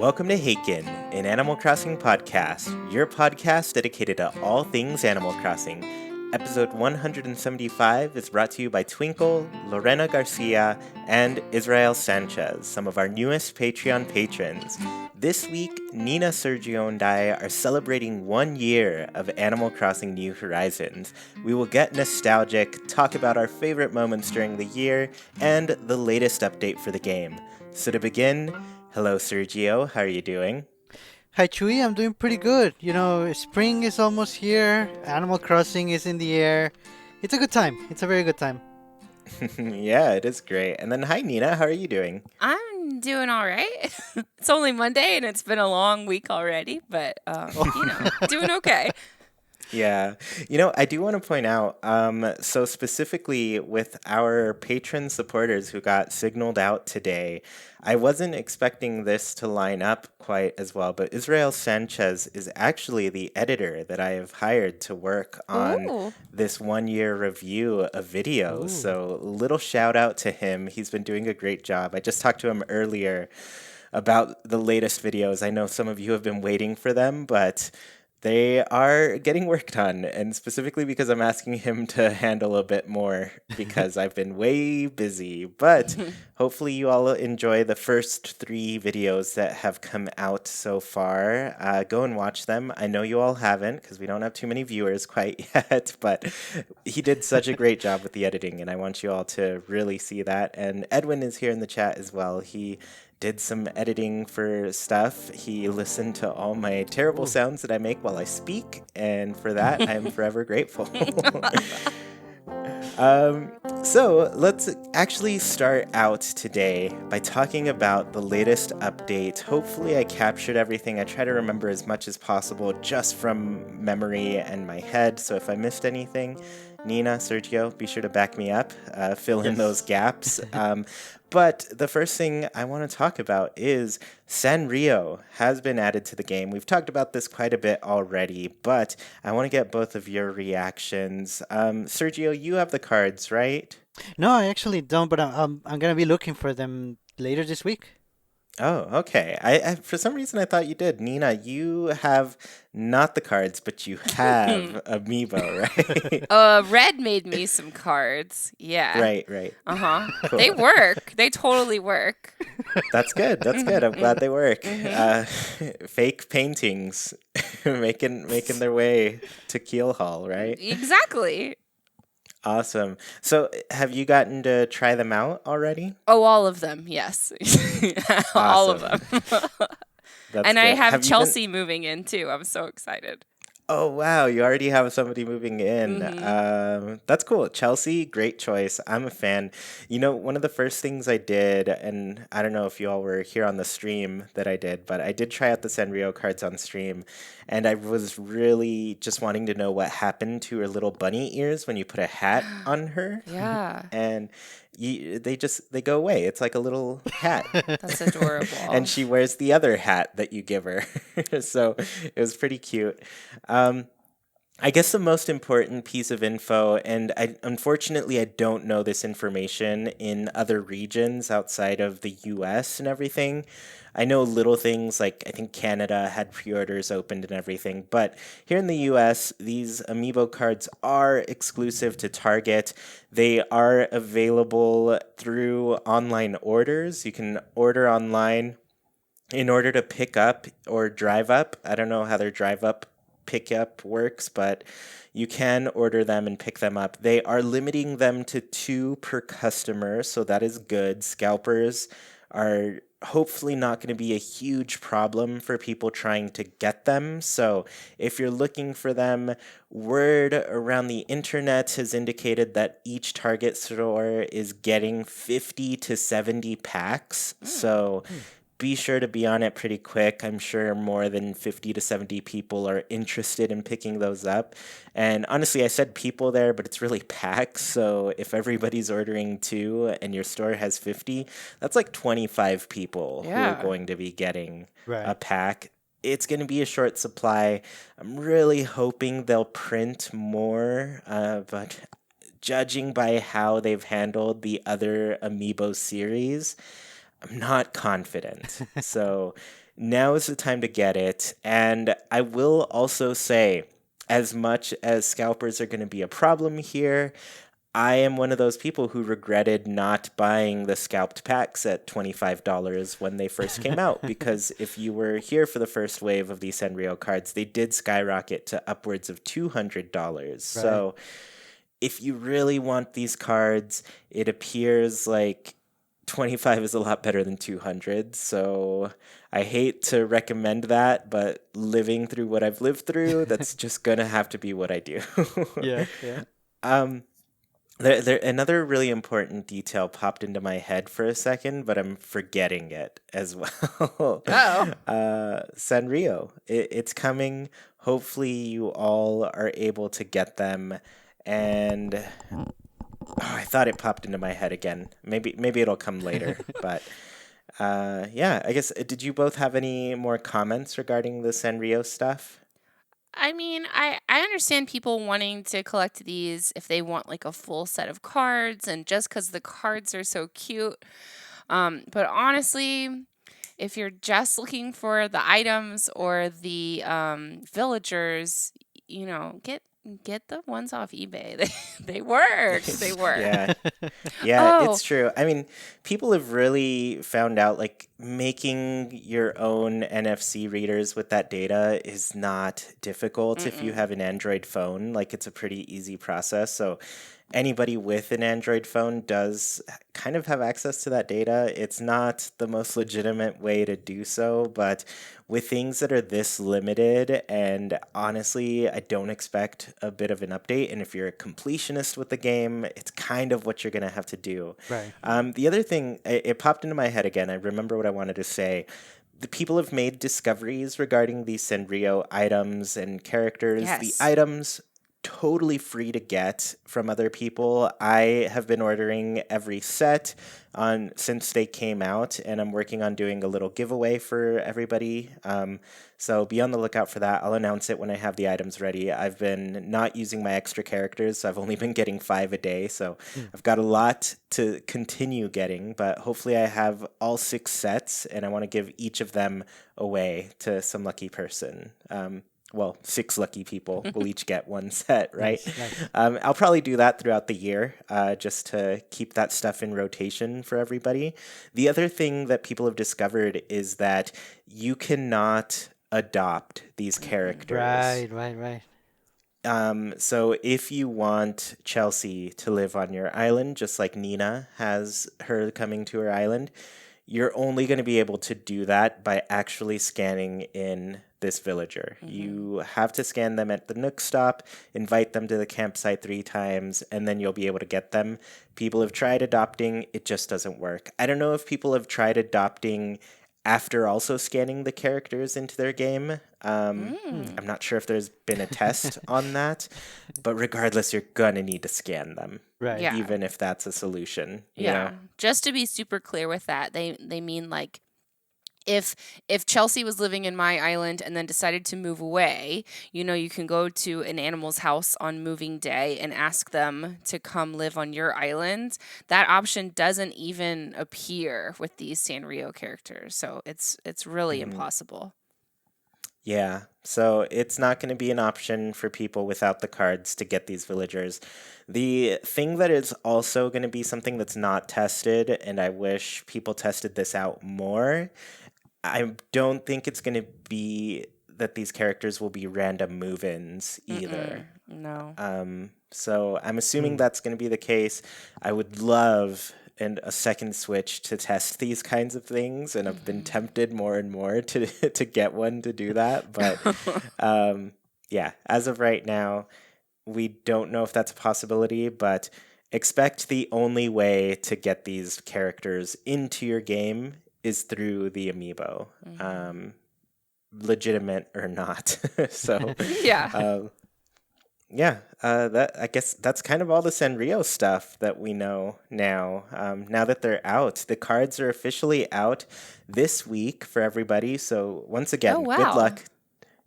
Welcome to Haken, an Animal Crossing podcast, your podcast dedicated to all things Animal Crossing. Episode 175 is brought to you by Twinkle, Lorena Garcia, and Israel Sanchez, some of our newest Patreon patrons. This week, Nina, Sergio, and I are celebrating 1 year of Animal Crossing New Horizons. We will get nostalgic, talk about our favorite moments during the year, and the latest update for the game. So to begin, hello Sergio, how are you doing? Hi Chuy, I'm doing pretty good. You know, spring is almost here, Animal Crossing is in the air. It's a good time. It's a very good time. Yeah, it is great. And then hi Nina, how are you doing? I'm doing all right. It's only Monday and it's been a long week already, but doing okay. Yeah, I do want to point out, so specifically with our patron supporters who got signaled out today, I wasn't expecting this to line up quite as well, but Israel Sanchez is actually the editor that I have hired to work on Ooh. this 1 year review of videos. Ooh. So little shout out to him. He's been doing a great job. I just talked to him earlier about the latest videos. I know some of you have been waiting for them, but they are getting work done, and specifically because I'm asking him to handle a bit more because I've been way busy. But hopefully, you all enjoy the first 3 videos that have come out so far. Go and watch them. I know you all haven't because we don't have too many viewers quite yet, but he did such a great job with the editing, and I want you all to really see that. And Edwin is here in the chat as well. He did some editing for stuff. He listened to all my terrible sounds that I make while I speak, and for that, I am forever grateful. So let's actually start out today by talking about the latest update. Hopefully I captured everything. I try to remember as much as possible just from memory and my head, so if I missed anything, Nina, Sergio, be sure to back me up, fill in those gaps. But the first thing I want to talk about is Sanrio has been added to the game. We've talked about this quite a bit already, but I want to get both of your reactions. Sergio, you have the cards, right? No, I actually don't, but I'm gonna be looking for them later this week. Oh, okay. I for some reason I thought you did. Nina, you have not the cards, but you have Amiibo, right? Red made me some cards. Yeah. Right. Uh-huh. Cool. They work. They totally work. That's good. That's good. I'm glad they work. Fake paintings making their way to Keel Hall, right? Exactly. Awesome. So, have you gotten to try them out already? Oh, all of them. Yes. All of Awesome. them. That's And I good. have Have you Chelsea moving in too. I'm so excited. Oh wow, you already have somebody moving in. That's cool. Chelsea, great choice. I'm a fan. One of the first things I did, and I don't know if you all were here on the stream that I did, but I did try out the Sanrio cards on stream, and I was really just wanting to know what happened to her little bunny ears when you put a hat on her. Yeah. And they go away. It's like a little hat. That's adorable. And she wears the other hat that you give her. So it was pretty cute. I guess the most important piece of info, and unfortunately I don't know this information in other regions outside of the US and everything. I know little things like I think Canada had pre-orders opened and everything, but here in the US, these Amiibo cards are exclusive to Target. They are available through online orders. You can order online in order to pick up or drive up. I don't know how their drive up pickup works, but you can order them and pick them up. They are limiting them to 2 per customer, so that is good. Scalpers are hopefully not going to be a huge problem for people trying to get them. So if you're looking for them, word around the internet has indicated that each Target store is getting 50 to 70 packs. So be sure to be on it pretty quick. I'm sure more than 50 to 70 people are interested in picking those up. And honestly, I said people there, but it's really packs. So if everybody's ordering 2 and your store has 50, that's like 25 people who are going to be getting a pack. It's going to be a short supply. I'm really hoping they'll print more, but judging by how they've handled the other Amiibo series, I'm not confident. So now is the time to get it. And I will also say, as much as scalpers are going to be a problem here, I am one of those people who regretted not buying the scalped packs at $25 when they first came out, because if you were here for the first wave of these Sanrio cards, they did skyrocket to upwards of $200. So if you really want these cards, it appears like 25 is a lot better than 200. So I hate to recommend that, but living through what I've lived through, that's just going to have to be what I do. Yeah. Another really important detail popped into my head for a second, but I'm forgetting it as well. Sanrio, it's coming. Hopefully you all are able to get them. And I thought it popped into my head again. Maybe it'll come later. But yeah, I guess, did you both have any more comments regarding the Sanrio stuff? I mean, I understand people wanting to collect these if they want like a full set of cards and just because the cards are so cute. But honestly, if you're just looking for the items or the villagers, get the ones off eBay. They work. They work. Yeah. Yeah, Oh, it's true. I mean, people have really found out like making your own NFC readers with that data is not difficult if you have an Android phone. Like, it's a pretty easy process. So anybody with an Android phone does kind of have access to that data. It's not the most legitimate way to do so, but with things that are this limited, and honestly, I don't expect a bit of an update. And if you're a completionist with the game, it's kind of what you're going to have to do. Right. The other thing, it popped into my head again. I remember what I wanted to say. The people have made discoveries regarding these Sanrio items and characters. yes. The items totally free to get from other people. I have been ordering every set since they came out, and I'm working on doing a little giveaway for everybody. So be on the lookout for that. I'll announce it when I have the items ready. I've been not using my extra characters, so I've only been getting 5 a day. So I've got a lot to continue getting, but hopefully I have all 6 sets, and I want to give each of them away to some lucky person. Well, 6 lucky people will each get 1 set, right? Nice. I'll probably do that throughout the year, just to keep that stuff in rotation for everybody. The other thing that people have discovered is that you cannot adopt these characters. Right. So if you want Chelsea to live on your island, just like Nina has her coming to her island, you're only going to be able to do that by actually scanning in this villager. You have to scan them at the Nook stop, invite them to the campsite 3 times, and then you'll be able to get them. People have tried adopting, it just doesn't work. I don't know if people have tried adopting after also scanning the characters into their game. I'm not sure if there's been a test on that, but regardless, you're gonna need to scan them. Right. Yeah. Even if that's a solution. you Yeah. know? Just to be super clear with that, they mean like if Chelsea was living in my island and then decided to move away, you can go to an animal's house on moving day and ask them to come live on your island. That option doesn't even appear with these Sanrio characters, so it's really impossible. Yeah, so it's not going to be an option for people without the cards to get these villagers. The thing that is also going to be something that's not tested, and I wish people tested this out more, I don't think it's going to be that these characters will be random move-ins either. No. So I'm assuming that's going to be the case. I would love a second Switch to test these kinds of things, and I've been tempted more and more to to get one to do that. But yeah, as of right now, we don't know if that's a possibility, but expect the only way to get these characters into your game is through the amiibo, legitimate or not. So Yeah. yeah, that I guess that's kind of all the Sanrio stuff that we know now. Now that they're out, the cards are officially out this week for everybody. So once again, Oh, wow. good luck.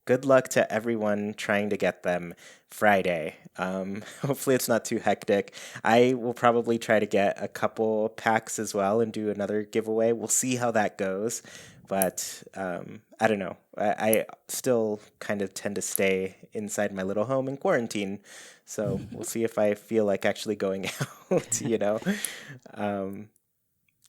Good luck to everyone trying to get them Friday. Hopefully it's not too hectic. I will probably try to get a couple packs as well and do another giveaway. We'll see how that goes. But I don't know. I still kind of tend to stay inside my little home in quarantine. So we'll see if I feel like actually going out, you know? Um,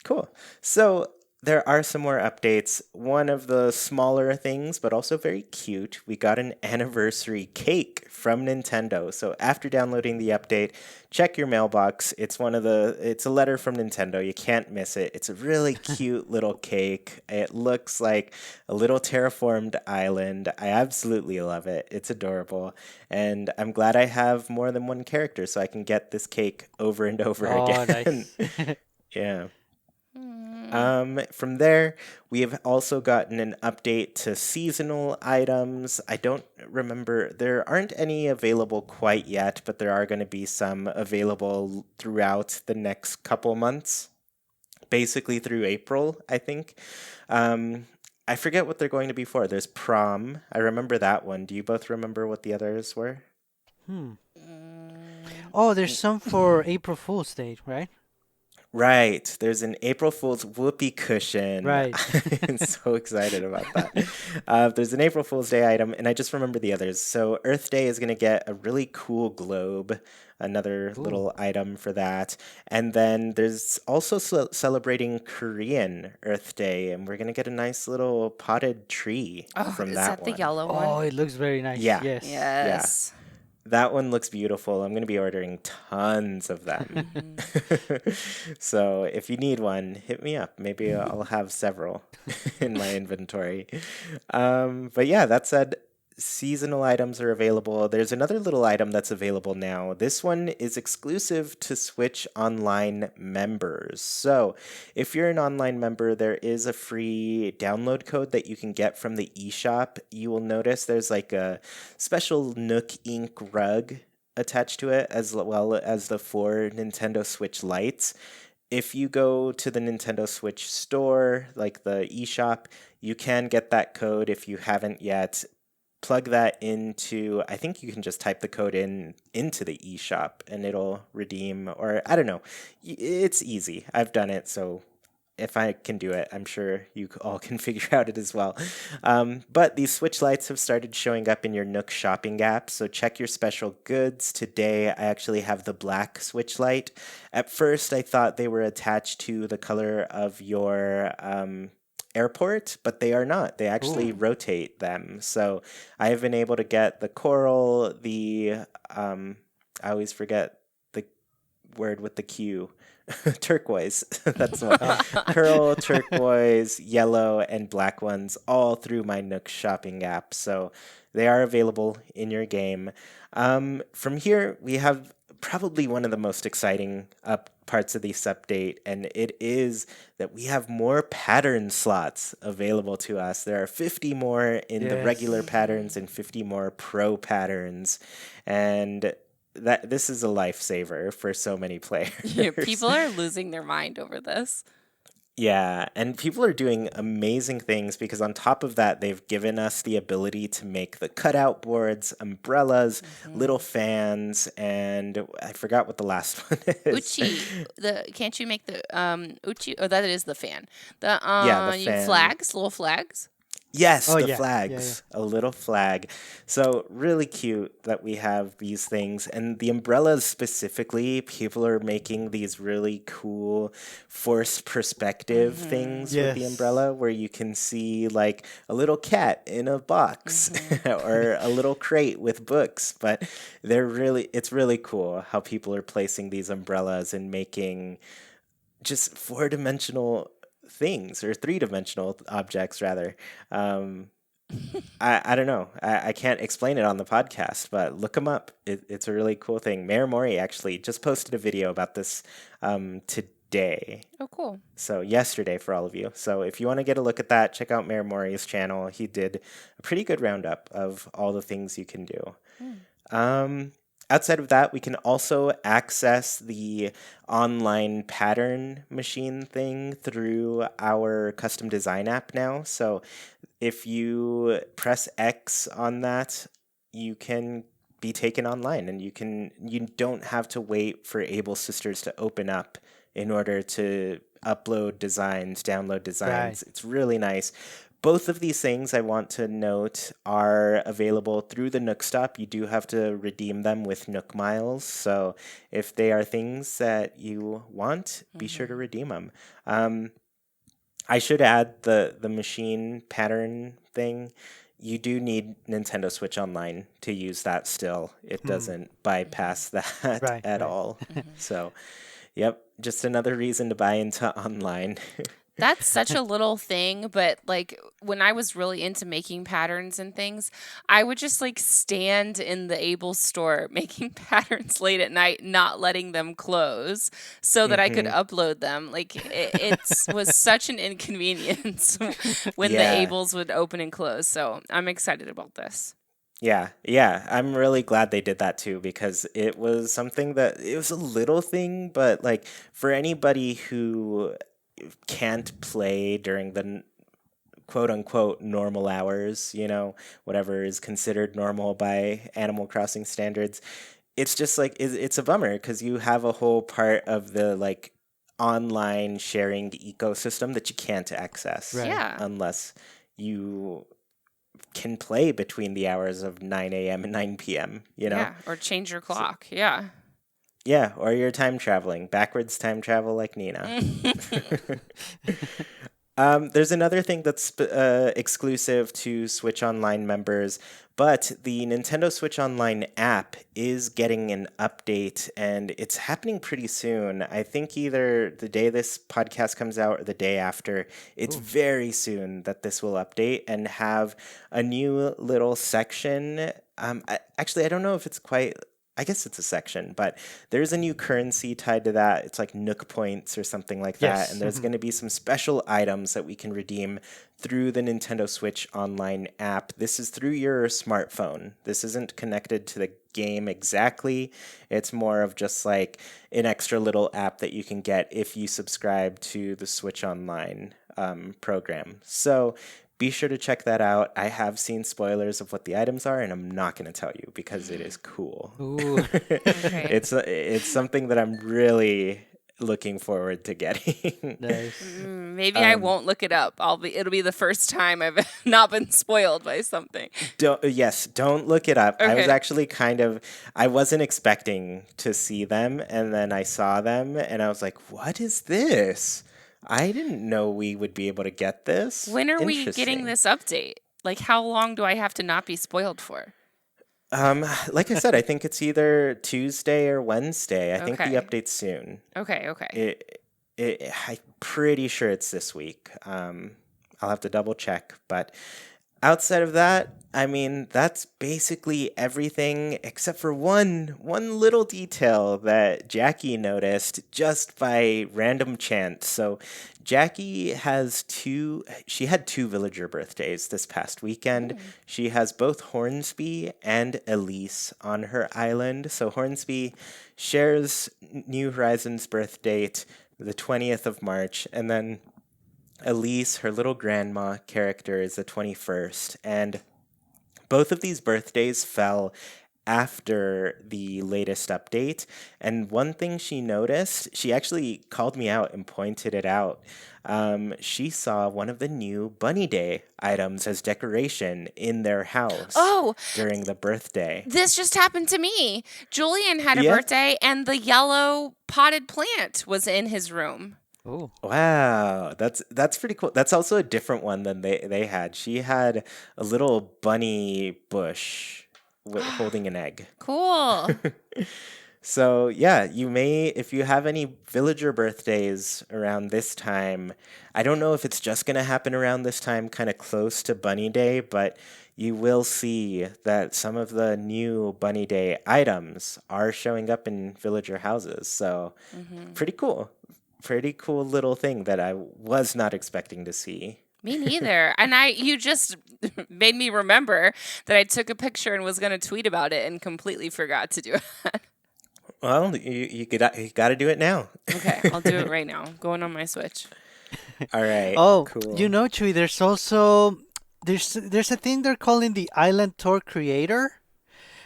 Cool. So there are some more updates. One of the smaller things, but also very cute, we got an anniversary cake from Nintendo. So after downloading the update, check your mailbox. It's a letter from Nintendo. You can't miss it. It's a really cute little cake. It looks like a little terraformed island. I absolutely love it. It's adorable. And I'm glad I have more than one character so I can get this cake over and over Oh, again. nice. Yeah. From there, we have also gotten an update to seasonal items. I don't remember, there aren't any available quite yet, but there are going to be some available throughout the next couple months, basically through April, I think. I forget what they're going to be for. There's prom. I remember that one. Do you both remember what the others were? Hmm. Oh, there's some for April Fool's Day, right? Right. There's an April Fool's whoopee cushion. Right. I'm so excited about that. There's an April Fool's Day item, and I just remember the others. So Earth Day is going to get a really cool globe, another Ooh. little item for that. And then there's also celebrating Korean Earth Day, and we're going to get a nice little potted tree Oh, from is that that the one. yellow Oh, one? it looks very nice. Yeah. Yes. Yeah. Yes. That one looks beautiful. I'm going to be ordering tons of them. So if you need one, hit me up. Maybe I'll have several in my inventory. But yeah, that said, seasonal items are available. There's another little item that's available now. This one is exclusive to Switch Online members. So if you're an online member, there is a free download code that you can get from the eShop. You will notice there's like a special Nook ink rug attached to it, as well as the 4 Nintendo Switch lights. If you go to the Nintendo Switch store, like the eShop, you can get that code if you haven't yet. Plug that into, I think you can just type the code into the eShop and it'll redeem, or I don't know. It's easy. I've done it, so if I can do it, I'm sure you all can figure out it as well. But these Switch lights have started showing up in your Nook shopping app, so check your special goods. Today, I actually have the black Switch light. At first, I thought they were attached to the color of your airport, but they are not. They actually Ooh. rotate them. So I have been able to get the coral, I always forget the word with the Q. Turquoise. That's what. Coral, turquoise, yellow, and black ones all through my Nook shopping app. So they are available in your game. From here, we have probably one of the most exciting parts of this update, and it is that we have more pattern slots available to us. There are 50 more in the regular Yes. patterns and 50 more pro patterns, and that this is a lifesaver for so many players. Yeah, people are losing their mind over this. Yeah, and people are doing amazing things because on top of that, they've given us the ability to make the cutout boards, umbrellas, little fans, and I forgot what the last one is. Uchi, can't you make the Uchi? Oh, that is the fan. The Yeah, the fan. flags, little flags. Yes, Oh, the yeah. flags. A little flag. So really cute that we have these things. And the umbrellas specifically, people are making these really cool forced perspective things with the Yes. umbrella where you can see like a little cat in a box or a little crate with books. But it's really cool how people are placing these umbrellas and making just 4-dimensional things, or 3-dimensional objects rather. I don't know. I can't explain it on the podcast, but look them up. It's a really cool thing. Mayor Mori actually just posted a video about this today. Oh, cool. So yesterday for all of you. So if you want to get a look at that, check out Mayor Mori's channel. He did a pretty good roundup of all the things you can do. Outside of that, we can also access the online pattern machine thing through our custom design app now. So if you press X on that, you can be taken online, and you don't have to wait for Able Sisters to open up in order to upload designs, download designs. Right. It's really nice. Both of these things I want to note are available through the Nook Stop. You do have to redeem them with Nook Miles. So if they are things that you want, be sure to redeem them. I should add the machine pattern thing. You do need Nintendo Switch Online to use that still. It doesn't bypass that Right, at right. all. So, yep, just another reason to buy into online. That's such a little thing, but like when I was really into making patterns and things, I would just like stand in the Able store making patterns late at night, not letting them close so that I could upload them. Like it was such an inconvenience when the Yeah. Ables would open and close. So I'm excited about this. Yeah, I'm really glad they did that too, because it was something that it was a little thing, but like for anybody who can't play during the quote unquote normal hours, whatever is considered normal by Animal Crossing standards, it's just like it's a bummer because you have a whole part of the like online sharing ecosystem that you can't access Right. Yeah. unless you can play between the hours of 9 a.m. and 9 p.m., Yeah. Or change your clock. Yeah. Yeah, or you're time traveling, backwards time travel like Nina. There's another thing that's exclusive to Switch Online members, but the Nintendo Switch Online app is getting an update, and it's happening pretty soon. I think either the day this podcast comes out or the day after. It's very soon that this will update and have a new little section. Actually, I don't know if it's quite... I guess it's a section, but there's a new currency tied to that. It's like Nook points or something like that. Yes. And there's going to be some special items that we can redeem through the Nintendo Switch Online app. This is through your smartphone. This isn't connected to the game exactly. It's more of just like an extra little app that you can get if you subscribe to the Switch Online program. So be sure to check that out. I have seen spoilers of what the items are, and I'm not going to tell you because it is cool. Ooh. Okay. It's something that I'm really looking forward to getting. Nice. Maybe I won't look it up. It'll be the first time I've not been spoiled by something. Don't look it up. I was Okay. actually I wasn't expecting to see them, and then I saw them, and I was like, what is this? I didn't know we would be able to get this. When are we getting Interesting. this update? Like, how long do I have to not be spoiled for? Like I said, I think it's either Tuesday or Wednesday. I think the Okay. update's soon. Okay. I'm pretty sure it's this week. I'll have to double check, but outside of that, I mean, that's basically everything except for one little detail that Jackie noticed just by random chance. So Jackie she had two villager birthdays this past weekend. She has both Hornsby and Elise on her island. So Hornsby shares New Horizons' birth date, the 20th of March, and then Elise, her little grandma character, is the 21st. And both of these birthdays fell after the latest update. And one thing she noticed, she actually called me out and pointed it out. She saw one of the new Bunny Day items as decoration in their house Oh, during the birthday. this just happened to me. Julian had a Yeah? birthday, and the yellow potted plant was in his room. Ooh. Wow, that's pretty cool. That's also a different one than they had. She had a little bunny bush holding an egg. Cool. So yeah, you may, if you have any villager birthdays around this time, I don't know if it's just going to happen around this time, kind of close to Bunny Day, but you will see that some of the new Bunny Day items are showing up in villager houses. So pretty cool. Pretty cool little thing that I was not expecting to see. Me neither. And you just made me remember that I took a picture and was going to tweet about it and completely forgot to do it. Well, you got to do it now. Okay, I'll do it right now. Going on my Switch. All right. Oh, cool. Chuy, there's a thing they're calling the Island Tour Creator.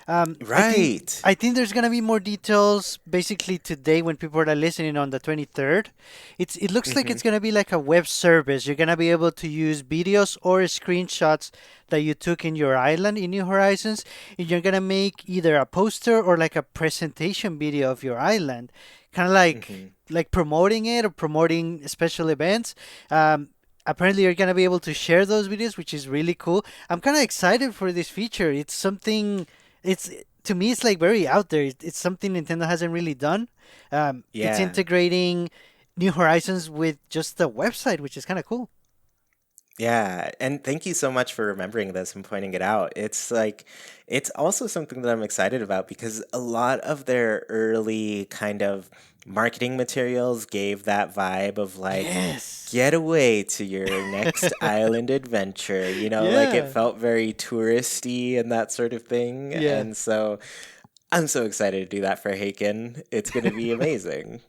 I think Right. there's gonna be more details basically today when people are listening on the 23rd. It looks like Mm-hmm. it's gonna be like a web service. You're gonna be able to use videos or screenshots that you took in your island in New Horizons, and you're gonna make either a poster or like a presentation video of your island, kind of Mm-hmm. like promoting it or promoting special events. Apparently, you're gonna be able to share those videos, which is really cool. I'm kind of excited for this feature. It's something it's to me it's like very out there. It's something Nintendo hasn't really done. It's Yeah. integrating New Horizons with just the website, which is kind of cool. Yeah, and thank you so much for remembering this and pointing it out. It's like, it's also something that I'm excited about because a lot of their early kind of marketing materials gave that vibe of like, Yes. get away to your next island adventure. Like it Yeah. felt very touristy and that sort of thing. Yeah. And so I'm so excited to do that for Haken. It's going to be amazing.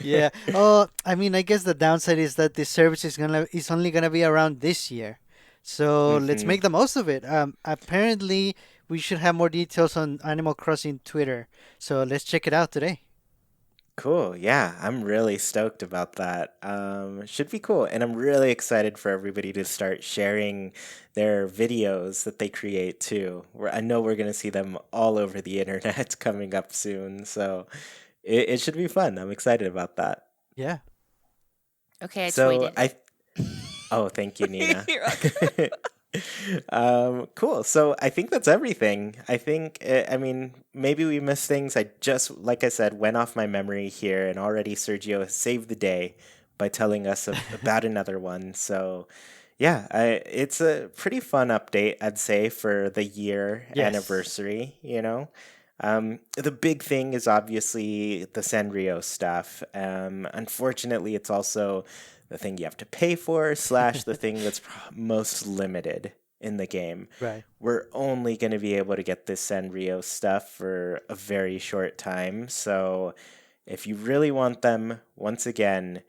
Yeah. Oh, I mean, I guess the downside is that this service is only gonna be around this year. So let's Hmm. make the most of it. Apparently we should have more details on Animal Crossing Twitter. So let's check it out today. Cool. Yeah, I'm really stoked about that. Should be cool. And I'm really excited for everybody to start sharing their videos that they create too. I know we're going to see them all over the internet coming up soon. So it should be fun. I'm excited about that. Yeah. Okay, I So tweeted I, it. oh, thank you, Nina. You're welcome. Cool. So I think that's everything. I mean, maybe we missed things. I just, like I said, went off my memory here, and already Sergio has saved the day by telling us about another one. So, yeah, it's a pretty fun update, I'd say, for the year Yes. anniversary, The big thing is obviously the Sanrio stuff. Unfortunately, it's also the thing you have to pay for, slash the thing that's most limited in the game. Right. We're only going to be able to get this Sanrio stuff for a very short time. So if you really want them, once again,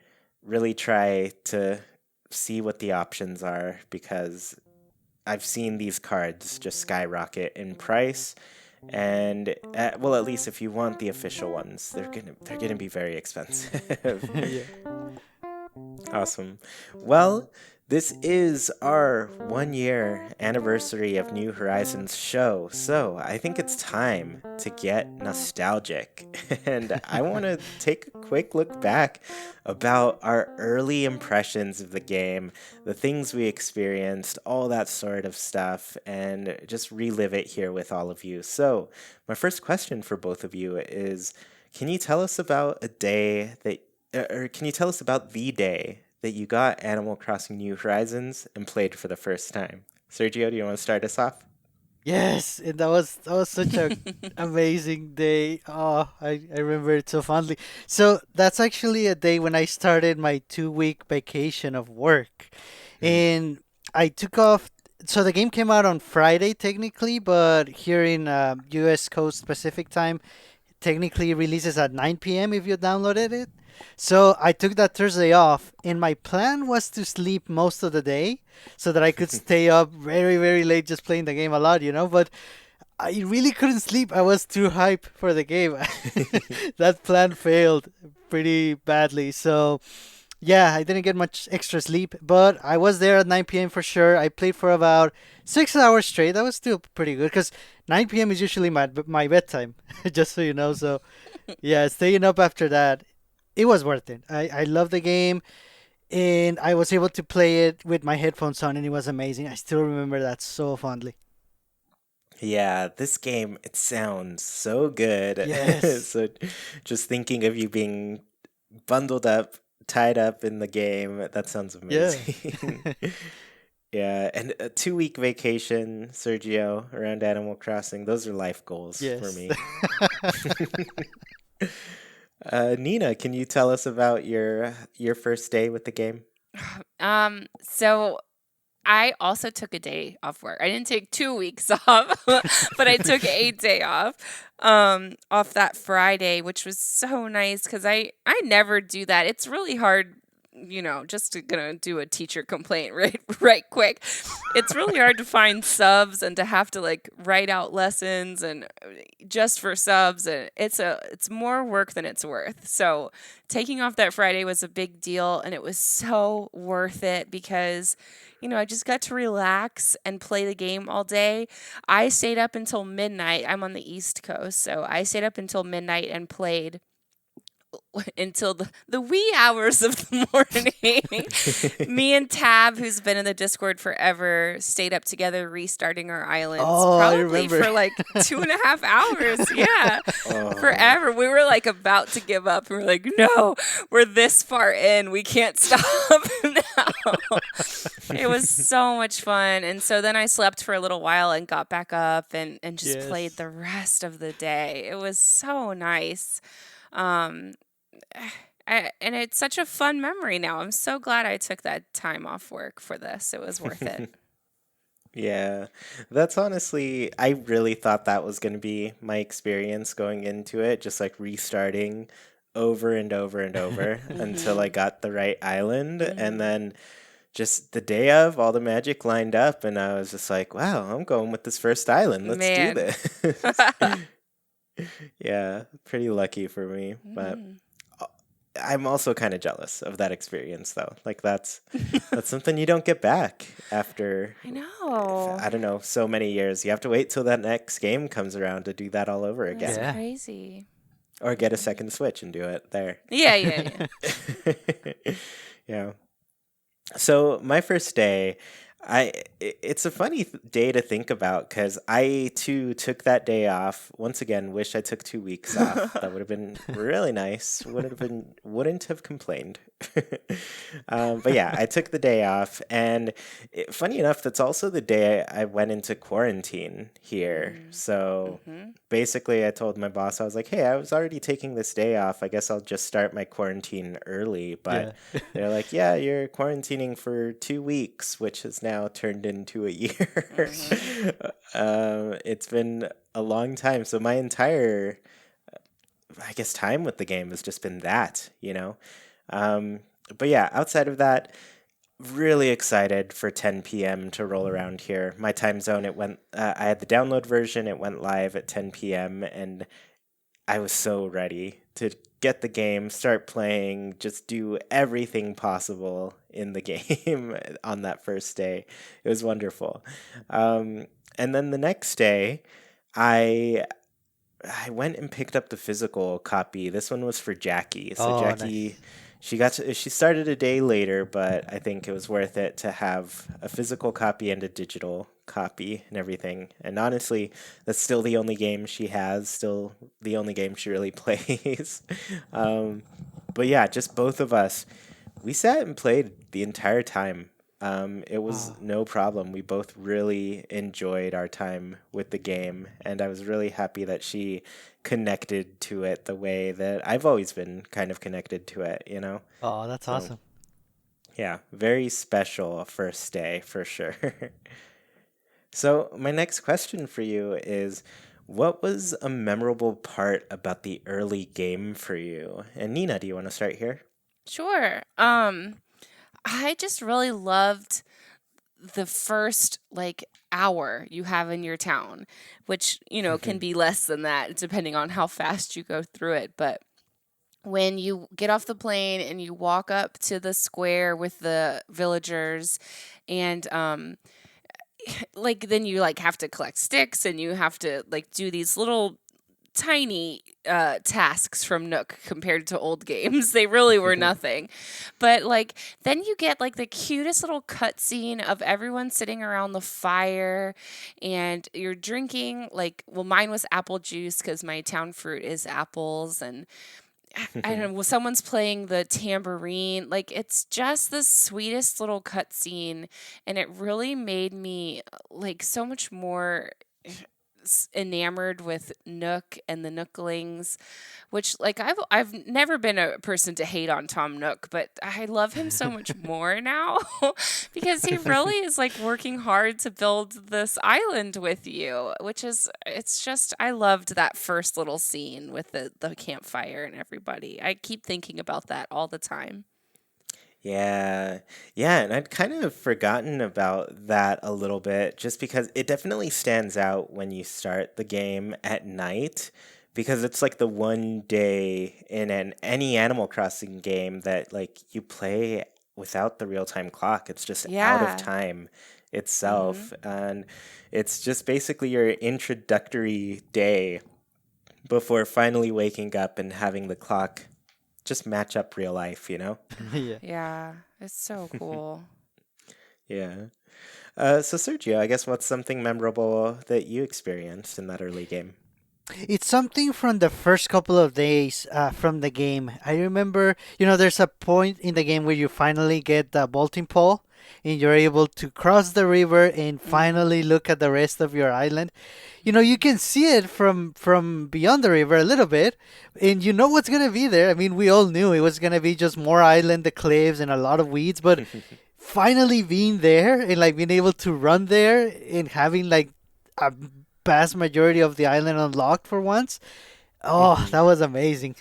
really try to see what the options are because I've seen these cards just skyrocket in price. And well, at least if you want the official ones, they're gonna be very expensive. Yeah. Awesome. Well, this is our 1 year anniversary of New Horizons show, so I think it's time to get nostalgic. And I want to take a quick look back about our early impressions of the game, the things we experienced, all that sort of stuff, and just relive it here with all of you. So, my first question for both of you is, can you tell us about a day that or can you tell us about the day that you got Animal Crossing New Horizons and played for the first time? Sergio, do you want to start us off? Yes, and that was such a amazing day. Oh, I remember it so fondly. So that's actually a day when I started my 2 week vacation of work. Mm. And I took off. So the game came out on Friday technically, but here in US Coast Pacific time, technically releases at 9 p.m. if you downloaded it. So I took that Thursday off, and my plan was to sleep most of the day so that I could stay up very, very late just playing the game a lot, But I really couldn't sleep. I was too hype for the game. That plan failed pretty badly. So yeah, I didn't get much extra sleep, but I was there at 9 p.m. for sure. I played for about 6 hours straight. That was still pretty good because 9 p.m. is usually my bedtime, just so you know. So yeah, staying up after that, it was worth it. I love the game, and I was able to play it with my headphones on, and it was amazing. I still remember that so fondly. Yeah, this game, it sounds so good. Yes. So just thinking of you being bundled up, tied up in the game, that sounds Yeah. amazing. Yeah, and a 2 week vacation, Sergio, around Animal Crossing, those are life goals for Yes. me. Nina, can you tell us about your first day with the game? So I also took a day off work. I didn't take 2 weeks off, but I took a day off that Friday, which was so nice because I never do that. It's really hard gonna do a teacher complaint right quick. It's really hard to find subs and to have to like write out lessons and just for subs, and it's more work than it's worth. So taking off that Friday was a big deal, and it was so worth it because I just got to relax and play the game all day. I stayed up until midnight. I'm on the East Coast, so I stayed up until midnight and played until the wee hours of the morning. Me and Tab, who's been in the Discord forever, stayed up together restarting our islands. Oh, I probably remember. for like 2.5 hours. Yeah. Forever. We were like about to give up. And we're like, no, we're this far in. We can't stop now. It was so much fun. And so then I slept for a little while and got back up and just played the rest of the day. It was so nice. And it's such a fun memory now. I'm so glad I took that time off work for this. It was worth it. Yeah, that's honestly, I really thought that was going to be my experience going into it, just like restarting over and over and over until I got the right island. And then just the day of, all the magic lined up, and I was just like, wow, I'm going with this first island. Let's do this. Yeah, pretty lucky for me, but I'm also kind of jealous of that experience though. Like that's something you don't get back after I know. I don't know, so many years. You have to wait till that next game comes around to do that all over again. That's crazy. Or get a second Switch and do it there. Yeah. Yeah. So my first day, it's a funny day to think about because I too took that day off. Once again, wish I took 2 weeks off. That would have been really nice. Wouldn't have complained. But yeah, I took the day off, and funny enough, that's also the day I went into quarantine here. So basically, I told my boss, I was like, "Hey, I was already taking this day off. I guess I'll just start my quarantine early." But they're like, "Yeah, you're quarantining for 2 weeks, which has now turned into a year." It's been a long time. So my entire, I guess, time with the game has just been that, But yeah, outside of that, really excited for 10 p.m. to roll around here. My time zone, I had the download version. It went live at 10 p.m. and I was so ready to get the game, start playing, just do everything possible in the game on that first day. It was wonderful. And then the next day, I went and picked up the physical copy. This one was for Jackie. So Jackie, nice. She started a day later, but I think it was worth it to have a physical copy and a digital copy and everything. And honestly, that's still the only game she has, still the only game she really plays. But yeah, just both of us, we sat and played the entire time. It was no problem. We both really enjoyed our time with the game, and I was really happy that she connected to it the way that I've always been kind of connected to it, Oh, that's awesome. Yeah, very special first day for sure. So my next question for you is, what was a memorable part about the early game for you? And Nina, do you want to start here? Sure. I just really loved the first hour you have in your town, which, can be less than that depending on how fast you go through it. But when you get off the plane and you walk up to the square with the villagers and then you have to collect sticks and you have to do these little tiny tasks from Nook compared to old games. They really were nothing. But then you get the cutest little cutscene of everyone sitting around the fire and you're drinking mine was apple juice because my town fruit is apples, and I don't know, someone's playing the tambourine. It's just the sweetest little cutscene, and it really made me so much more enamored with Nook and the Nooklings, which I've never been a person to hate on Tom Nook, but I love him so much more now because he really is working hard to build this island with you, I loved that first little scene with the campfire and everybody. I keep thinking about that all the time. Yeah. Yeah, and I'd kind of forgotten about that a little bit just because it definitely stands out when you start the game at night because it's like the one day in any Animal Crossing game that like you play without the real-time clock. It's just out of Yeah. time Mm-hmm. itself and it's just basically your introductory day before finally waking up and having the clock just match up real life, you know? Yeah. Yeah. It's so cool. Yeah. So Sergio, I guess what's something memorable that you experienced in that early game? It's something from the first couple of days from the game. I remember, there's a point in the game where you finally get the bolting pole and you're able to cross the river and finally Mm-hmm. look at the rest of your island. You can see it from beyond the river a little bit, and you know what's gonna be there. I mean, we all knew it was gonna be just more island, the cliffs, and a lot of weeds, but finally being there and like being able to run there and having like a vast majority of the island unlocked for once. Oh, Hmm. that was amazing.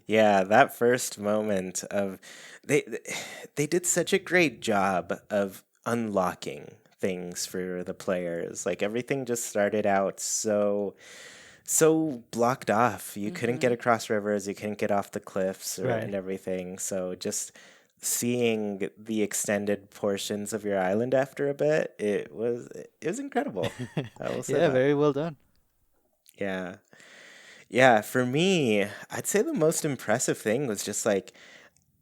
Yeah, that first moment of they they did such a great job of unlocking things for the players. Like everything just started out so blocked off. You couldn't get Mm-hmm. across rivers, you couldn't get off the cliffs or Right. and everything. So just seeing the extended portions of your island after a bit, it was incredible. I will say Yeah, that. very well done. Yeah. Yeah, for me, I'd say the most impressive thing was just like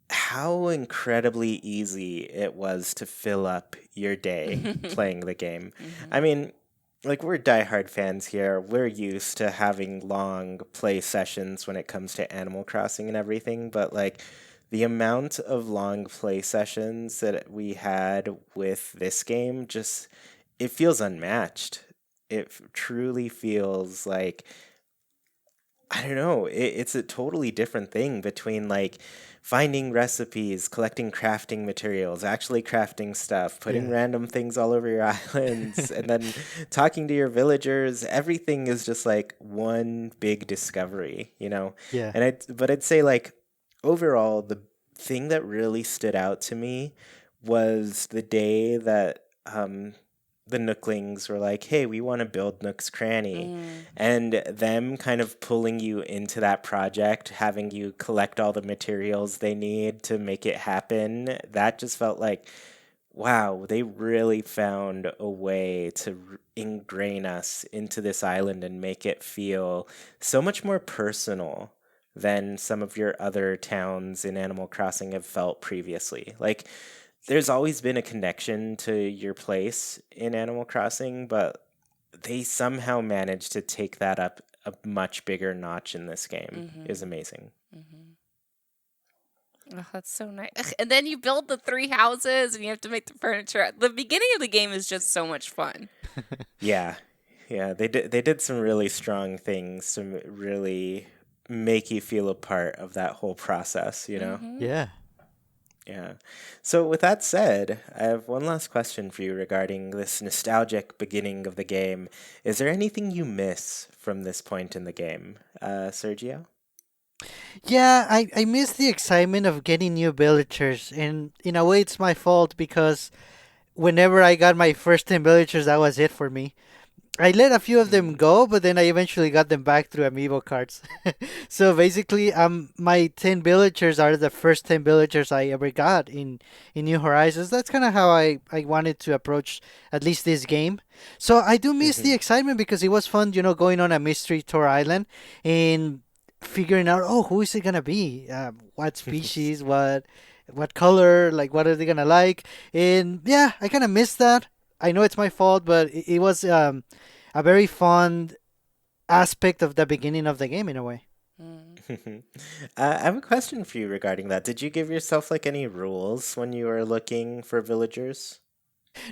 how incredibly easy it was to fill up your day playing the game. I Mm-hmm. mean, like we're diehard fans here. We're used to having long play sessions when it comes to Animal Crossing and everything, but like the amount of long play sessions that we had with this game just it feels unmatched. Truly feels like I don't know. It's a totally different thing between like finding recipes, collecting crafting materials, actually crafting stuff, putting Yeah. random things all over your islands, and then talking to your villagers. Everything is just like one big discovery, you know? Yeah. But I'd say like overall, the thing that really stood out to me was the day that the Nooklings were like, "Hey, we want to build Nook's Cranny," Mm. and them kind of pulling you into that project, having you collect all the materials they need to make it happen. That just felt like, wow, they really found a way to ingrain us into this island and make it feel so much more personal than some of your other towns in Animal Crossing have felt previously. Like, there's always been a connection to your place in Animal Crossing, but they somehow managed to take that up a much bigger notch in this game. Is Mm-hmm. amazing. Mm-hmm. Oh, that's so nice. Ugh, and then you build the three houses and you have to make the furniture. The beginning of the game is just so much fun. Yeah. Yeah, they did some really strong things to really make you feel a part of that whole process, you know? Mm-hmm. Yeah. Yeah. So with that said, I have one last question for you regarding this nostalgic beginning of the game. Is there anything you miss from this point in the game, Sergio? Yeah, I miss the excitement of getting new villagers, and in a way, it's my fault because whenever I got my first 10 villagers, that was it for me. I let a few of them Mm. go, but then I eventually got them back through amiibo cards. So basically, my 10 villagers are the first 10 villagers I ever got in New Horizons. That's kind of how I wanted to approach at least this game. So I do miss the Mm-hmm. excitement because it was fun, going on a mystery tour island and figuring out, oh, who is it gonna be? What species? What color? Like, what are they gonna like? And yeah, I kind of miss that. I know it's my fault, but it was a very fun aspect of the beginning of the game in a way. Mm. I have a question for you regarding that. Did you give yourself like any rules when you were looking for villagers?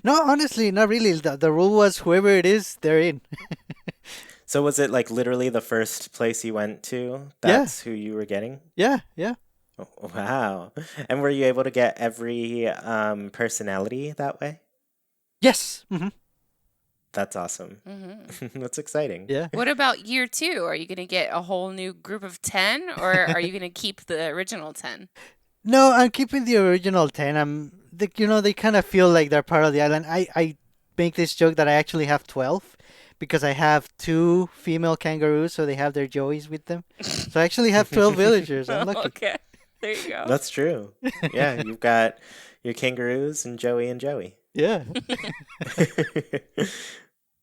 No, honestly, not really. The rule was whoever it is, they're in. So was it like literally the first place you went to? Yeah, That's who you were getting? yeah, yeah. Oh, wow. And were you able to get every personality that way? Yes. That's awesome. Mm-hmm. That's exciting. Yeah. What about year two? Are you going to get a whole new group of 10 or are you going to keep the original 10? No, I'm keeping the original 10. They kind of feel like they're part of the island. I make this joke that I actually have 12 because I have two female kangaroos, so they have their joeys with them. So I actually have 12 villagers. I'm lucky. Okay. There you go. That's true. Yeah, you've got your kangaroos and Joey and Joey. Yeah.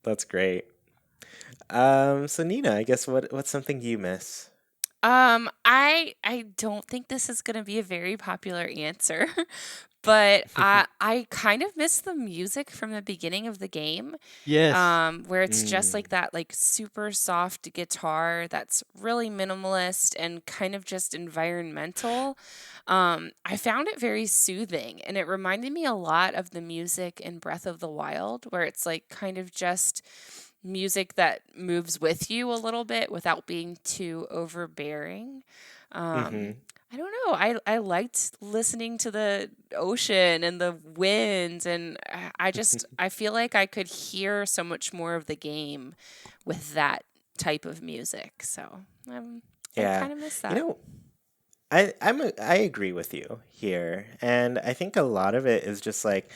That's great. So Nina, I guess what's something you miss? I don't think this is gonna be a very popular answer, but I kind of miss the music from the beginning of the game. Yes. Where it's just Mm, like that like super soft guitar that's really minimalist and kind of just environmental. I found it very soothing and it reminded me a lot of the music in Breath of the Wild, where it's like kind of just music that moves with you a little bit without being too overbearing. Um, mm-hmm. I don't know. I liked listening to the ocean and the winds, and I feel like I could hear so much more of the game with that type of music. So I Yeah. kind of miss You that. know, I agree with you here, and I think a lot of it is just like,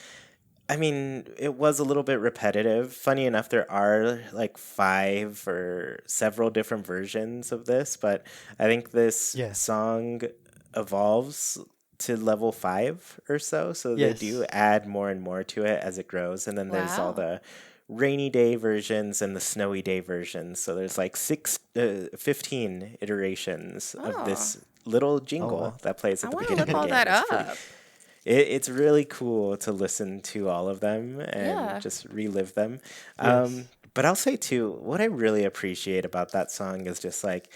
I mean, it was a little bit repetitive. Funny enough, there are like five or several different versions of this, but I think this Yeah. song evolves to level five or so. So they do Yes. add more and more to it as it grows. And then there's all Wow. the rainy day versions and the snowy day versions. So there's like 15 iterations of Oh, this little Oh wow. jingle that plays I at the want to beginning look of the all game. that It's pretty up. it's really cool to listen to all of them and Yeah. just relive them. Yes. But I'll say too, what I really appreciate about that song is just like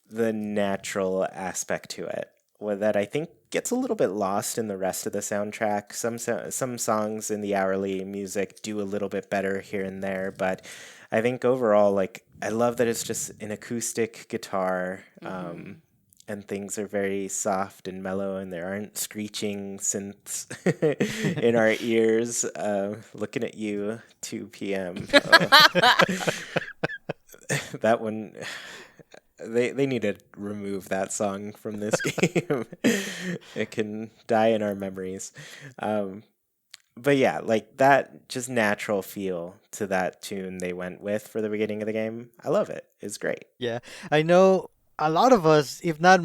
the natural aspect to it, that I think gets a little bit lost in the rest of the soundtrack. Some songs in the hourly music do a little bit better here and there, but I think overall, like I love that it's just an acoustic guitar. Mhm. And things are very soft and mellow, and there aren't screeching synths in our ears. Looking at you, 2 p.m. Oh, that one, they need to remove that song from this game. It can die in our memories. Um, but yeah, like that just natural feel to that tune they went with for the beginning of the game. I love it. It's great. Yeah, I know a lot of us, if not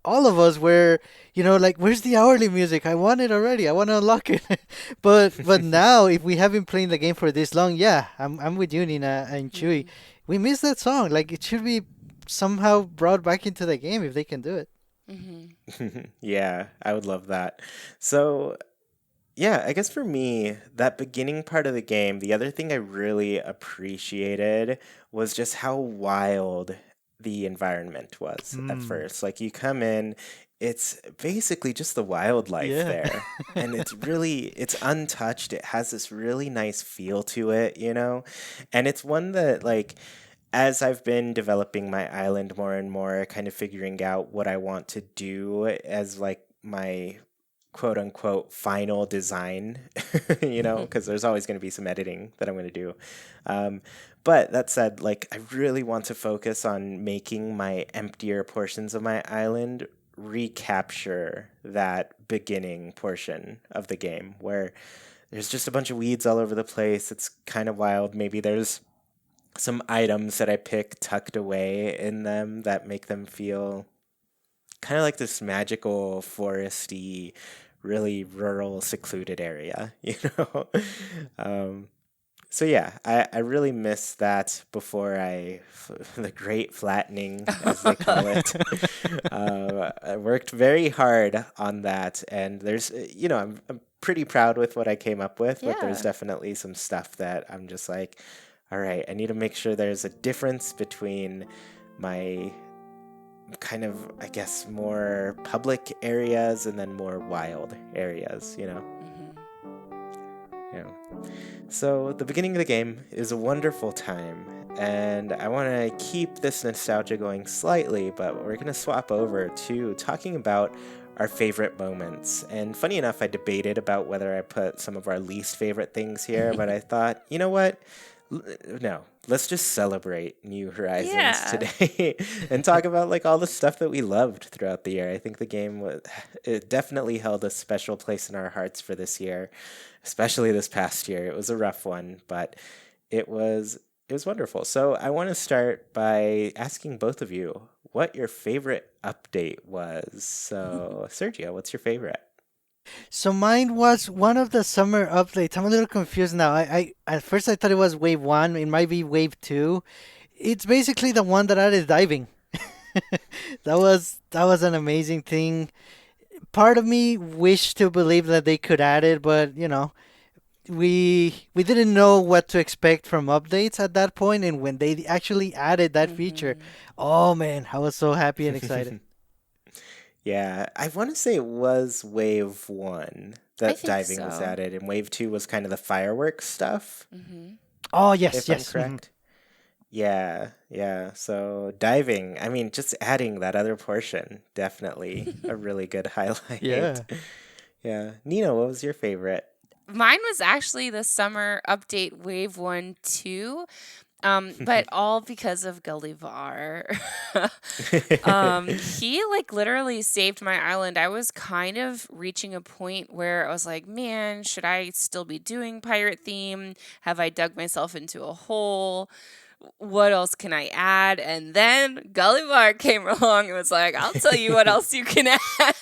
all of us, were, like, where's the hourly music? I want it already. I want to unlock it. But now, if we have been playing the game for this long, yeah, I'm with you, Nina and Chewy. Mhm. We miss that song. Like, it should be somehow brought back into the game if they can do it. Mhm. Yeah, I would love that. So, yeah, I guess for me, that beginning part of the game, the other thing I really appreciated was just how wild the environment was at Mm, first. Like you come in, it's basically just the wildlife yeah. there. And it's untouched. It has this really nice feel to it, you know? And it's one that like as I've been developing my island more and more, kind of figuring out what I want to do as like my quote unquote final design, because there's always going to be some editing that I'm going to do. Um, but that said, like, I really want to focus on making my emptier portions of my island recapture that beginning portion of the game where there's just a bunch of weeds all over the place. It's kind of wild. Maybe there's some items that I pick tucked away in them that make them feel kind of like this magical, foresty, really rural, secluded area, you know? um, so yeah, I really miss that the great flattening, as they call it. I worked very hard on that, and I'm pretty proud with what I came up with, but there's Yeah. definitely some stuff that I'm just like, all right, I need to make sure there's a difference between my kind of, I guess, more public areas and then more wild areas, you know? Mhm. Yeah. So, the beginning of the game is a wonderful time, and I want to keep this nostalgia going slightly, but we're going to swap over to talking about our favorite moments. And funny enough, I debated about whether I put some of our least favorite things here, but I thought, you know what? No, let's just celebrate New Horizons Yeah. today and talk about like all the stuff that we loved throughout the year. I think the game was it definitely held a special place in our hearts for this year, especially this past year. It was a rough one, but it was it was wonderful. So I want to start by asking both of you what your favorite update was. So Sergio, what's your favorite? So mine was one of the summer updates. I'm a little confused now. I at first I thought it was wave one. It might be wave two. It's basically the one that added diving. That was an amazing thing. Part of me wished to believe that they could add it, but we didn't know what to expect from updates at that point, and when they actually added that feature, Hmm. oh man, I was so happy and excited. Yeah, I want to say it was wave one I that think diving was so. added, and wave two was kind of the fireworks stuff, Hmm. Oh yes, if I'm yes. correct. Yeah, yeah. So diving, I mean, just adding that other portion, definitely a really good highlight. Yeah. Yeah. Nina, what was your favorite? Mine was actually the summer update wave one too. But all because of Gullivar. He like literally saved my island. I was kind of reaching a point where I was like, man, should I still be doing pirate theme? Have I dug myself into a hole? What else can I add? And then Gullivar came along and was like, I'll tell you what else you can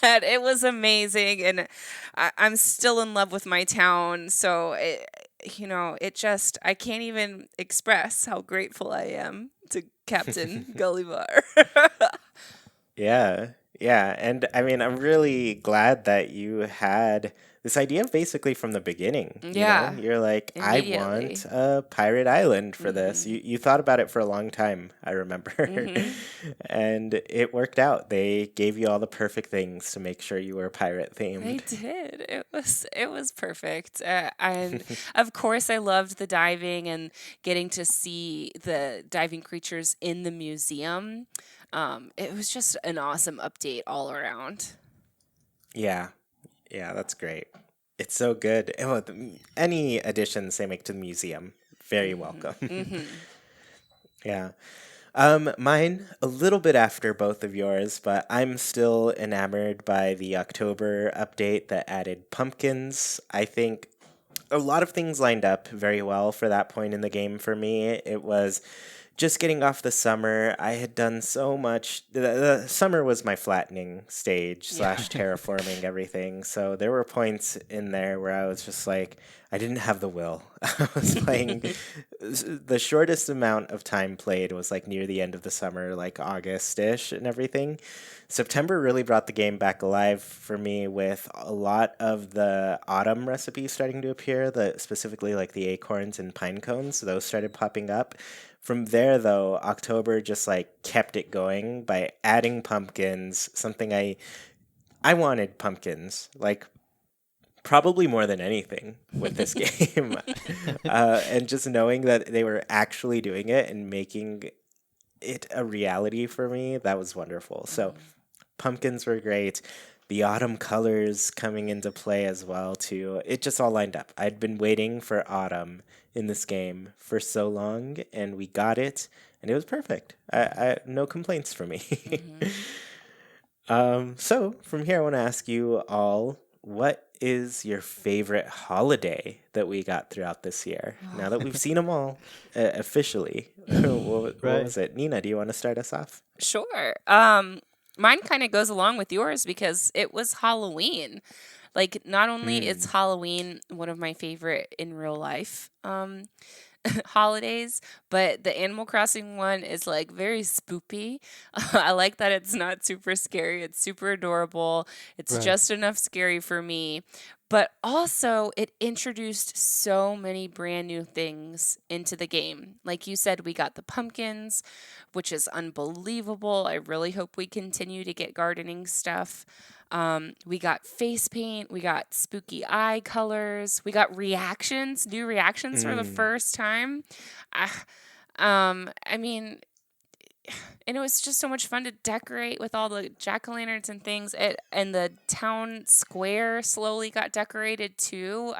add. It was amazing. And I'm still in love with my town. So, it just, I can't even express how grateful I am to Captain Gullivar. Yeah, yeah. And I mean, I'm really glad that you had this idea basically from the beginning. You know, Yeah, you're like, I want immediately. a pirate island for this. Hmm. You thought about it for a long time, I remember. Hmm. And it worked out. They gave you all the perfect things to make sure you were pirate They themed. did. It was perfect. And of course, I loved the diving and getting to see the diving creatures in the museum. It was just an awesome update all around. Yeah, yeah, that's great. It's so good. Any additions they make to the museum, very Hmm. welcome. Hmm. Yeah. Mine a little bit after both of yours, but I'm still enamored by the October update that added pumpkins. I think a lot of things lined up very well for that point in the game for me. It was just getting off the summer. I had done so much. The summer was my flattening stage Yeah. slash terraforming everything. So there were points in there where I was just like, I didn't have the will. I was playing the shortest amount of time played was like near the end of the summer, like August ish and everything. September really brought the game back alive for me with a lot of the autumn recipes starting to appear, specifically like the acorns and pine cones. Those started popping up. From there, though, October just like kept it going by adding pumpkins, something I wanted pumpkins, like probably more than anything with this game. And just knowing that they were actually doing it and making it a reality for me, that was wonderful. So pumpkins were great. The autumn colors coming into play as well too. It just all lined up. I'd been waiting for autumn in this game for so long, and we got it, and it was perfect. I no complaints for me. Hmm. So from here, I want to ask you all, what is your favorite holiday that we got throughout this year? Now that we've seen them all officially, what Right. was it? Nina, do you want to start us off? Sure. Mine kind of goes along with yours because it was Halloween. Like, not only is Hmm. Halloween one of my favorite in real life holidays, but the Animal Crossing one is like very spoopy. I like that it's not super scary, it's super adorable. It's Right. just enough scary for me. But also, it introduced so many brand new things into the game. Like you said, we got the pumpkins, which is unbelievable. I really hope we continue to get gardening stuff. We got face paint, we got spooky eye colors, we got reactions, new reactions for the Mm. first time. I, I mean, and it was just so much fun to decorate with all the jack o' lanterns and things. And the town square slowly got decorated too.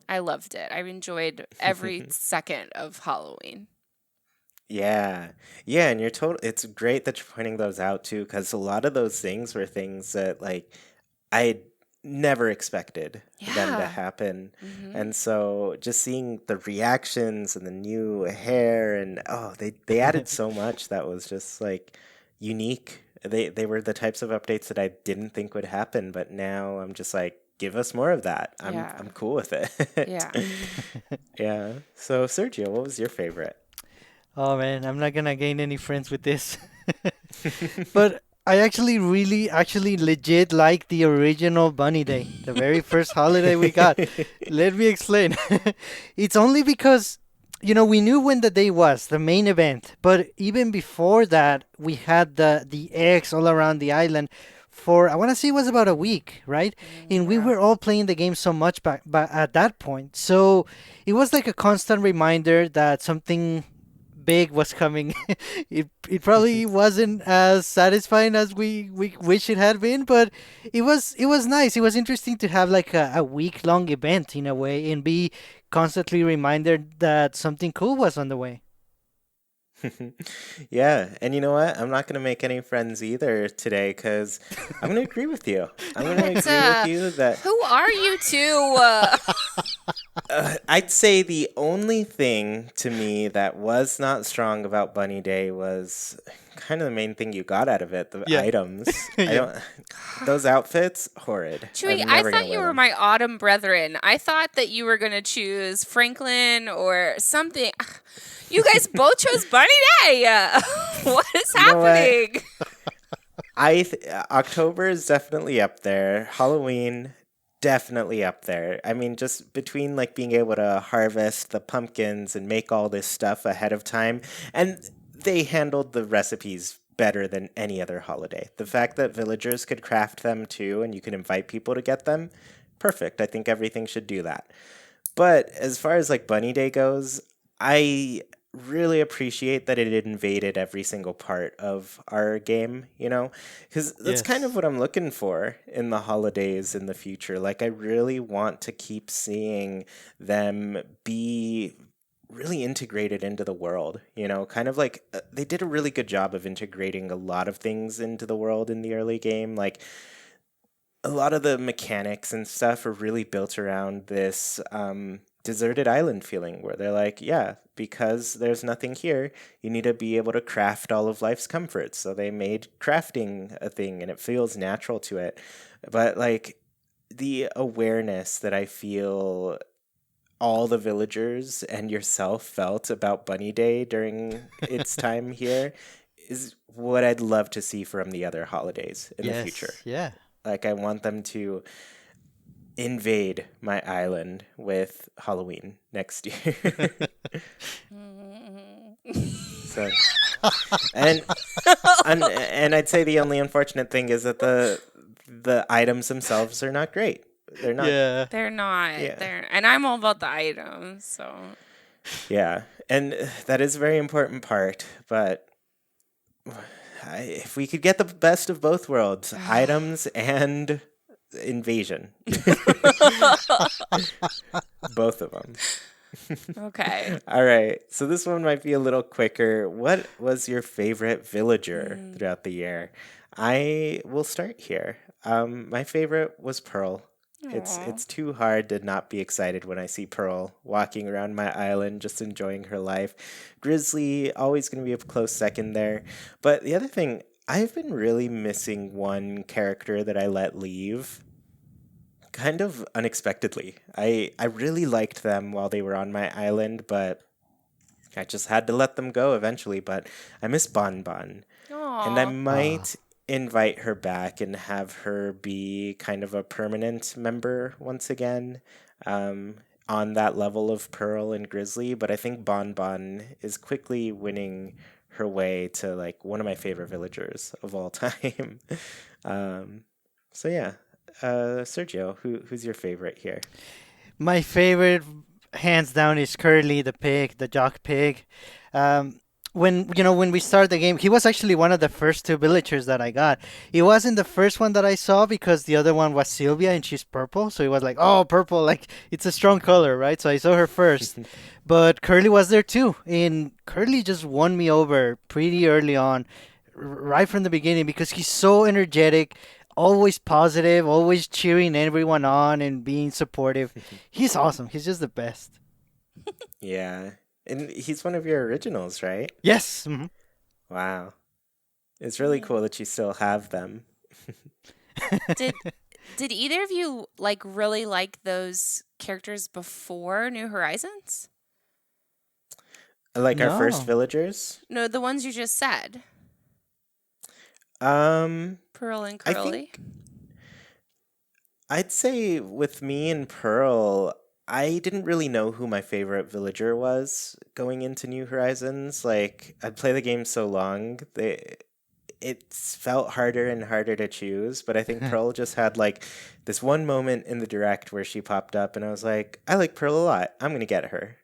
I loved it. I enjoyed every second of Halloween. Yeah. Yeah, and you're total it's great that you're pointing those out too, because a lot of those things were things that like I never expected them to Yeah. happen. Hmm. And so just seeing the reactions and the new hair and oh, they added so much that was just like unique. They were the types of updates that I didn't think would happen, but now I'm just like, give us more of that. Yeah. I'm cool with it. Yeah. Yeah. So Sergio, what was your favorite? Oh man, I'm not gonna gain any friends with this. But I actually really actually legit like the original Bunny Day, the very first holiday we got. Let me explain. It's only because we knew when the day was, the main event, but even before that, we had the eggs all around the island for I want to say it was about a week, right? And we Yeah. were all playing the game so much back at that point. So it was like a constant reminder that something big was coming. It probably wasn't as satisfying as we wish it had been, but it was nice. It was interesting to have like a week long event in a way and be constantly reminded that something cool was on the way. Yeah, and you know what? I'm not going to make any friends either today because I'm going to agree with you. I'm going to What? agree with you that Who are you two? I'd say the only thing to me that was not strong about Bunny Day was kind of the main thing you got out of it, the Yeah. items. I Yeah. don't, those outfits, horrid. Chewy, I'm I never going thought to you wear were them. my autumn brethren. I thought that you were going to choose Franklin or something. You guys both chose Bunny Day. What is You know what? happening? October is definitely up there. Halloween definitely up there. I mean, just between like being able to harvest the pumpkins and make all this stuff ahead of time, and they handled the recipes better than any other holiday. The fact that villagers could craft them too, and you could invite people to get them, perfect. I think everything should do that. But as far as like Bunny Day goes, I really appreciate that it invaded every single part of our game, because that's kind of Yes. what I'm looking for in the holidays in the future. Like, I really want to keep seeing them be really integrated into the world, kind of like they did a really good job of integrating a lot of things into the world in the early game. Like, a lot of the mechanics and stuff are really built around this deserted island feeling where they're like, yeah, because there's nothing here, you need to be able to craft all of life's comforts. So they made crafting a thing and it feels natural to it. But like the awareness that I feel all the villagers and yourself felt about Bunny Day during its time here is what I'd love to see from the other holidays in the future. Yes. Yeah. Like, I want them to invade my island with Halloween next year. So, and, and I'd say the only unfortunate thing is that the items themselves are not great. They're not. Yeah. They're not. Yeah. And I'm all about the items, so. Yeah, and that is a very important part. But if we could get the best of both worlds, items and invasion, both of them. Okay. All right, so this one might be a little quicker. What was your favorite villager throughout the year? I will start here. My favorite was Pearl. Aw. It's too hard to not be excited when I see Pearl walking around my island, just enjoying her life. Grizzly, always going to be a close second there. But the other thing, I've been really missing one character that I let leave kind of unexpectedly. I really liked them while they were on my island, but I just had to let them go eventually. But I miss Bon Bon. And I Aw. might invite her back and have her be kind of a permanent member once again, on that level of Pearl and Grizzly. But I think Bon Bon is quickly winning her way to like one of my favorite villagers of all time. So yeah, Sergio, who's your favorite here? My favorite, hands down, is Curly the pig, the jock pig. Um, when we started the game, he was actually one of the first two villagers that I got. He wasn't the first one that I saw because the other one was Sylvia and she's purple, so it was like, oh, purple, like it's a strong color, right? So I saw her first, but Curly was there too, and Curly just won me over pretty early on, right from the beginning because he's so energetic. Always positive, always cheering everyone on and being supportive. He's awesome. He's just the best. Yeah. And he's one of your originals, right? Yes. Mhm. Wow. It's really Yeah. cool that you still have them. Did did either of you like really like those characters before New Horizons? Like our first No. villagers. No, the ones you just said. Um, Pearl and I Curly. think I'd say with me and Pearl, I didn't really know who my favorite villager was going into New Horizons. Like, I'd play the game so long, it felt harder and harder to choose. But I think Pearl just had like this one moment in the direct where she popped up, and I was like, I like Pearl a lot. I'm gonna get her.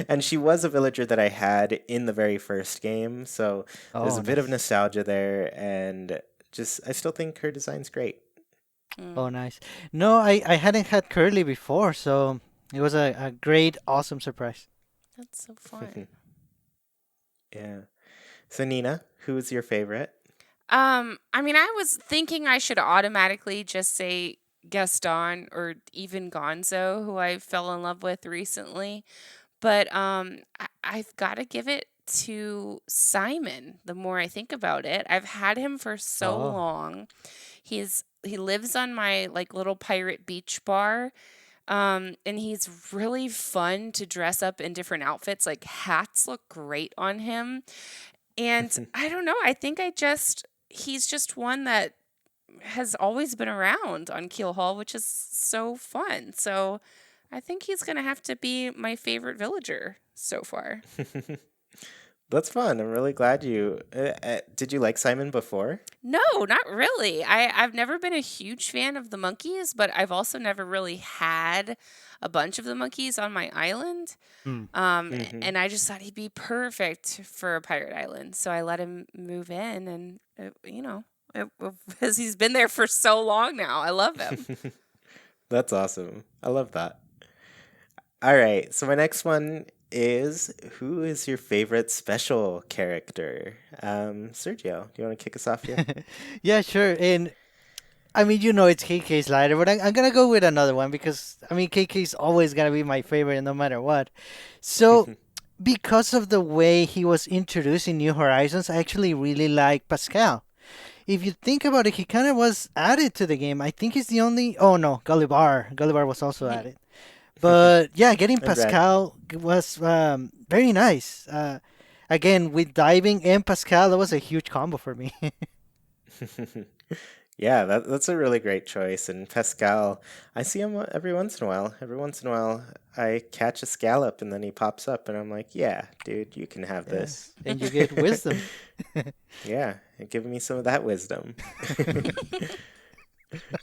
And she was a villager that I had in the very first game, so there's Oh, a bit of nice. nostalgia there, and just I still think her design's great. Oh, Mm, nice. No, I hadn't had curly before, so it was a great, awesome surprise. that's so fun. Yeah. So Nina, who's your favorite? I mean, I was thinking I should automatically just say Gaston or even Gonzo, who I fell in love with recently. But I've got to give it to Simon. The more I think about it, I've had him for so Oh, long. He lives on my like little pirate beach bar. And he's really fun to dress up in different outfits. Like hats look great on him. And I don't know, I think he's just one that has always been around on Keel Hall, which is so fun. So I think he's gonna have to be my favorite villager so far. That's fun. I'm really glad you. Did you like Simon before? No, not really. I've never been a huge fan of the monkeys, but I've also never really had a bunch of the monkeys on my island. mm. Hmm. And I just thought he'd be perfect for a pirate island. So I let him move in, and because he's been there for so long now. I love him. That's awesome. I love that. All right. So my next one is who is your favorite special character? Sergio, do you want to kick us off here? Yeah, sure. And I mean, it's KK Slider, but I'm gonna go with another one because I mean, KK's always gonna be my favorite no matter what. So, because of the way he was introduced in New Horizons, I actually really like Pascal. If you think about it, he kind of was added to the game. I think he's the only. Oh no, Gulliver. Gulliver was also added. But yeah, getting And Red. Pascal was very nice. Again, with diving and Pascal, that was a huge combo for me. Yeah, that's a really great choice. And Pascal, I see him every once in a while. Every once in a while, I catch a scallop and then he pops up, and I'm like, yeah, dude, you can have Yeah, this. and you get wisdom. Yeah, give me some of that wisdom.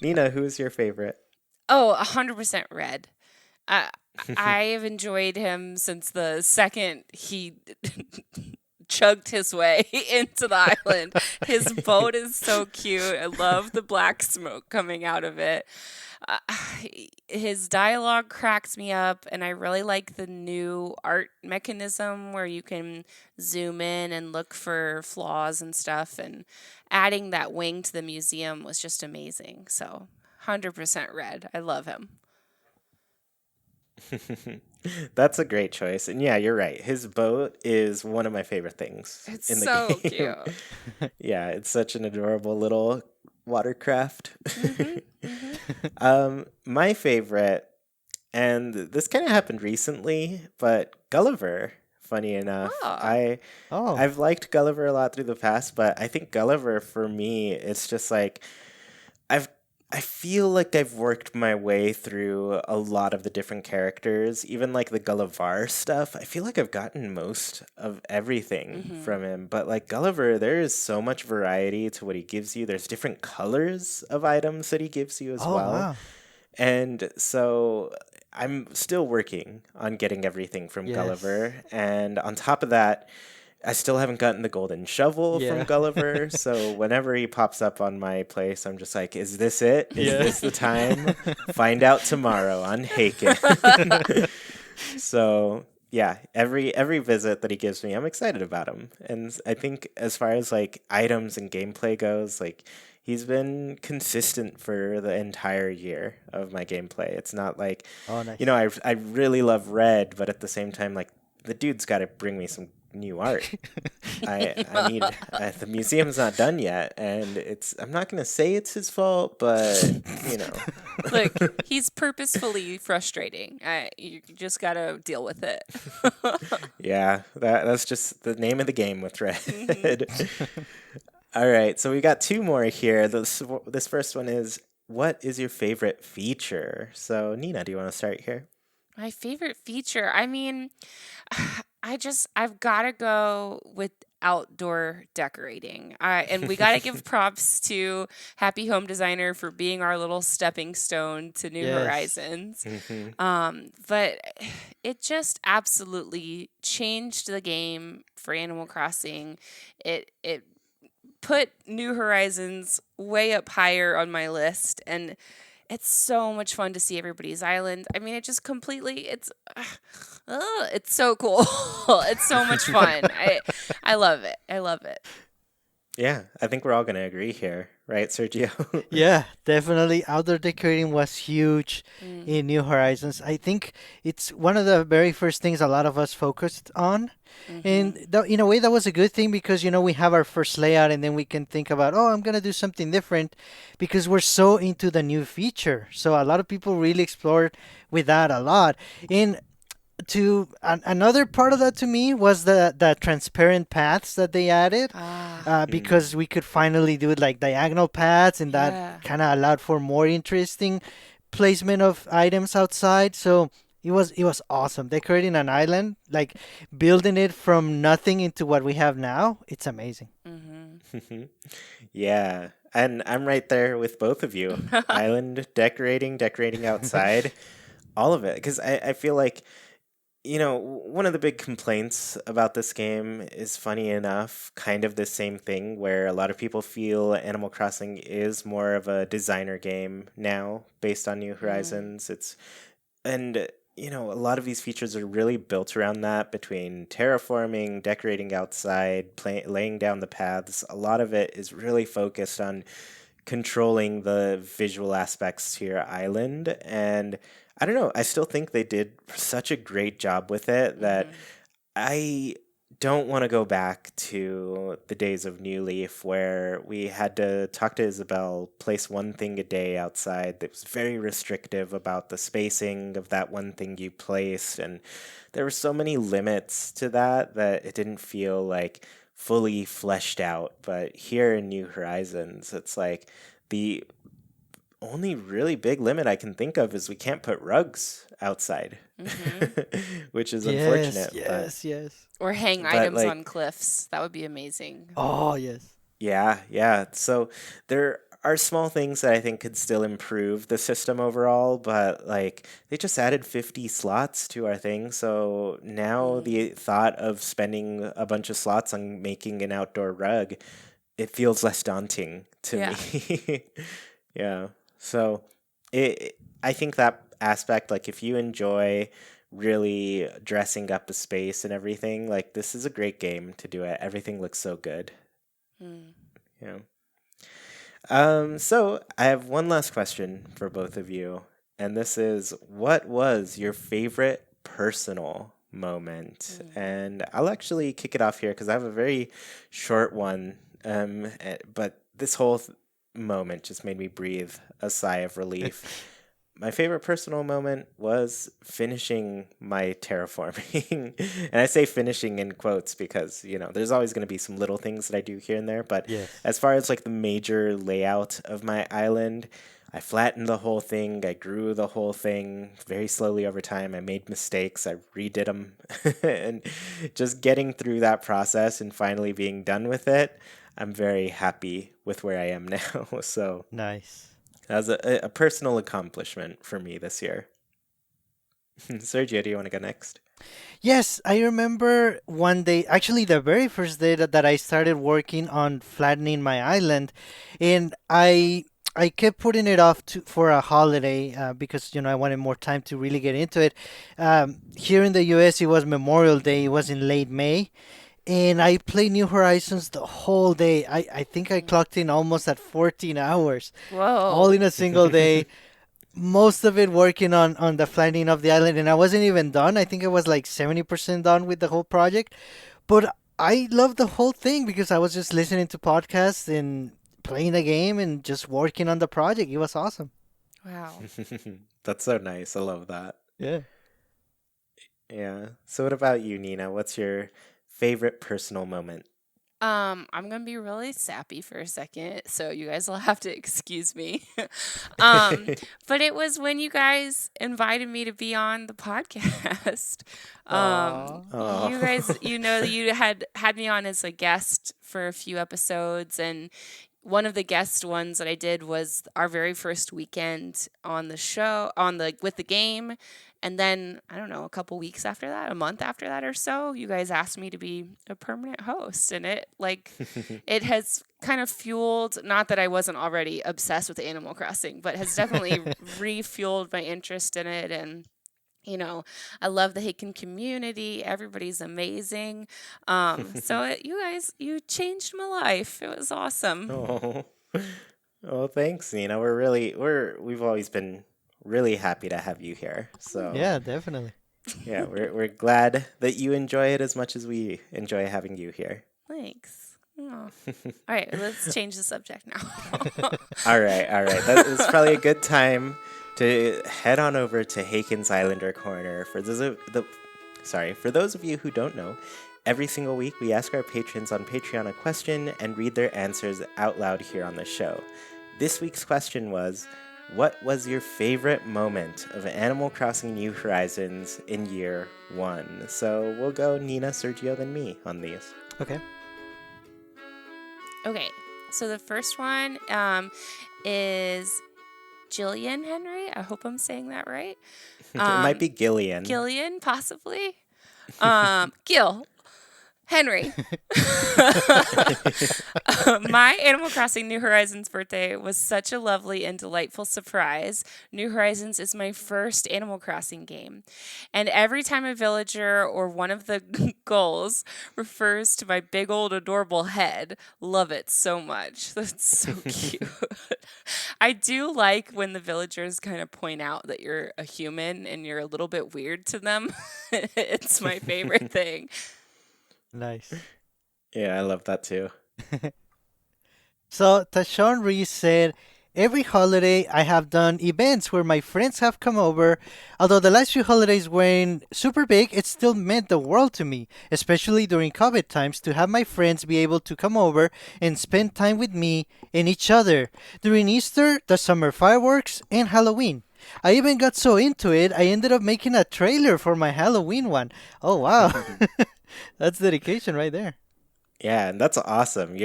Nina, who's your favorite? Oh, 100% Red. I I have enjoyed him since the second he chugged his way into the island. His boat is so cute. I love the black smoke coming out of it. Uh, his dialogue cracks me up, and I really like the new art mechanism where you can zoom in and look for flaws and stuff. And adding that wing to the museum was just amazing. So, 100% Red. I love him. That's a great choice. And yeah, you're right. His boat is one of my favorite things It's in the so game. cute. Yeah, it's such an adorable little watercraft. Mhm. Mhm. My favorite, and this kind of happened recently, but Gulliver, funny enough. Oh. Oh, I've liked Gulliver a lot through the past, but I think Gulliver for me, it's just like I've I feel like I've worked my way through a lot of the different characters, even like the Gulliver stuff. I feel like I've gotten most of everything Mhm. from him, but like Gulliver, there is so much variety to what he gives you. There's different colors of items that he gives you as oh well. wow. And so I'm still working on getting everything from Yes. Gulliver. And on top of that, I still haven't gotten the golden shovel from Yeah. Gulliver, so whenever he pops up on my place, I'm just like, is this it? Is Yeah. this the time? Find out tomorrow on Haken. So yeah, every visit that he gives me, I'm excited about him. And I think as far as like items and gameplay goes, like he's been consistent for the entire year of my gameplay. It's not like, Oh, nice. I really love Red, but at the same time, like the dude's got to bring me some new art. I need the museum's not done yet, and I'm not gonna say it's his fault, but you know. Look, he's purposefully frustrating. You just gotta deal with it. Yeah, that's just the name of the game with Red. Mm-hmm. All right, so we got two more here. This first one is, what is your favorite feature? So Nina, do you want to start here? My favorite feature. I mean, I've got to go with outdoor decorating. And we got to give props to Happy Home Designer for being our little stepping stone to New Yes. Horizons. Mm-hmm. But it just absolutely changed the game for Animal Crossing. It put New Horizons way up higher on my list, and it's so much fun to see everybody's island. I mean, it just completely, it's so cool. It's so much fun. I love it. I love it. Yeah, I think we're all gonna agree here, right, Sergio? Yeah, definitely. Outdoor decorating was huge in New Horizons. I think it's one of the very first things a lot of us focused on. And in a way, that was a good thing because, we have our first layout and then we can think about, oh, I'm going to do something different because we're so into the new feature. So a lot of people really explored with that a lot. And another part of that to me was the transparent paths that they added, because we could finally do it like diagonal paths, and Yeah. that kind of allowed for more interesting placement of items outside. So it was awesome decorating an island, like building it from nothing into what we have now. It's amazing. Yeah, and I'm right there with both of you. Island decorating outside, all of it. Because I feel like, one of the big complaints about this game is, funny enough, kind of the same thing where a lot of people feel Animal Crossing is more of a designer game now based on New Horizons. A lot of these features are really built around that, between terraforming, decorating outside, laying down the paths. A lot of it is really focused on controlling the visual aspects to your island. And I don't know, I still think they did such a great job with it that I don't want to go back to the days of New Leaf where we had to talk to Isabel, place one thing a day outside that was very restrictive about the spacing of that one thing you placed. And there were so many limits to that it didn't feel like fully fleshed out. But here in New Horizons, it's like the only really big limit I can think of is we can't put rugs outside, which is unfortunate. Yes. Or hang items on cliffs. That would be amazing. Oh, yes. Yeah. So there are small things that I think could still improve the system overall, but like they just added 50 slots to our thing. So now the thought of spending a bunch of slots on making an outdoor rug, it feels less daunting to me. Yeah. So I think that aspect, like if you enjoy really dressing up the space and everything, like this is a great game to do it. Everything looks so good. Yeah. So I have one last question for both of you, and this is, what was your favorite personal moment? And I'll actually kick it off here because I have a very short one, but this whole moment just made me breathe a sigh of relief. My favorite personal moment was finishing my terraforming. And I say finishing in quotes because, there's always going to be some little things that I do here and there. But as far as like the major layout of my island, I flattened the whole thing. I grew the whole thing very slowly over time. I made mistakes. I redid them. And just getting through that process and finally being done with it, I'm very happy with where I am now. So Nice. that was a personal accomplishment for me this year. Sergio, do you want to go next? Yes, I remember one day, actually the very first day that I started working on flattening my island, and I kept putting it off for a holiday because I wanted more time to really get into it. Here in the U.S., it was Memorial Day. It was in late May, and I played New Horizons the whole day. I think I clocked in almost at 14 hours, all Whoa. in a single day. Most of it working on the flattening of the island, and I wasn't even done. I think I was like 70% done with the whole project. But I loved the whole thing because I was just listening to podcasts and playing the game and just working on the project. It was awesome. Wow. That's so nice. I love that. Yeah. Yeah. So what about you, Nina? What's your favorite personal moment? I'm gonna be really sappy for a second, so you guys will have to excuse me. But it was when you guys invited me to be on the podcast. Aw. You Oh. guys, you had me on as a guest for a few episodes, and one of the guest ones that I did was our very first weekend on the show on the with the game. And then I don't know, a couple weeks after that, a month after that or so, you guys asked me to be a permanent host, and it has kind of fueled, not that I wasn't already obsessed with Animal Crossing, but has definitely refueled my interest in it. And I love the Haken community. Everybody's amazing. You guys, you changed my life. It was awesome. Oh. Oh, thanks, Nina. We've always been really happy to have you here. So Yeah, definitely. yeah, we're glad that you enjoy it as much as we enjoy having you here. Thanks. Aw. All right, let's change the subject now. All right, all right. That is probably a good time to head on over to Haken's Islander Corner. For those of you who don't know, every single week we ask our patrons on Patreon a question and read their answers out loud here on the show. This week's question was, what was your favorite moment of Animal Crossing New Horizons in year one? So we'll go Nina, Sergio, then me on these. Okay. Okay, so the first one is Jillian Henry. I hope I'm saying that right. It might be Gillian. Gillian, possibly. Gil. Henry. My Animal Crossing New Horizons birthday was such a lovely and delightful surprise. New Horizons is my first Animal Crossing game. And every time a villager or one of the goals refers to my big old adorable head, love it so much. That's so cute. I do like when the villagers kind of point out that you're a human and you're a little bit weird to them. It's my favorite thing. Nice. Yeah, I love that too. So Tashawn Reese said, every holiday I have done events where my friends have come over. Although the last few holidays weren't super big, it still meant the world to me, especially during COVID times, to have my friends be able to come over and spend time with me and each other. During Easter, the summer fireworks, and Halloween. I even got so into it, I ended up making a trailer for my Halloween one. Oh, wow. That's dedication right there. Yeah, and that's awesome.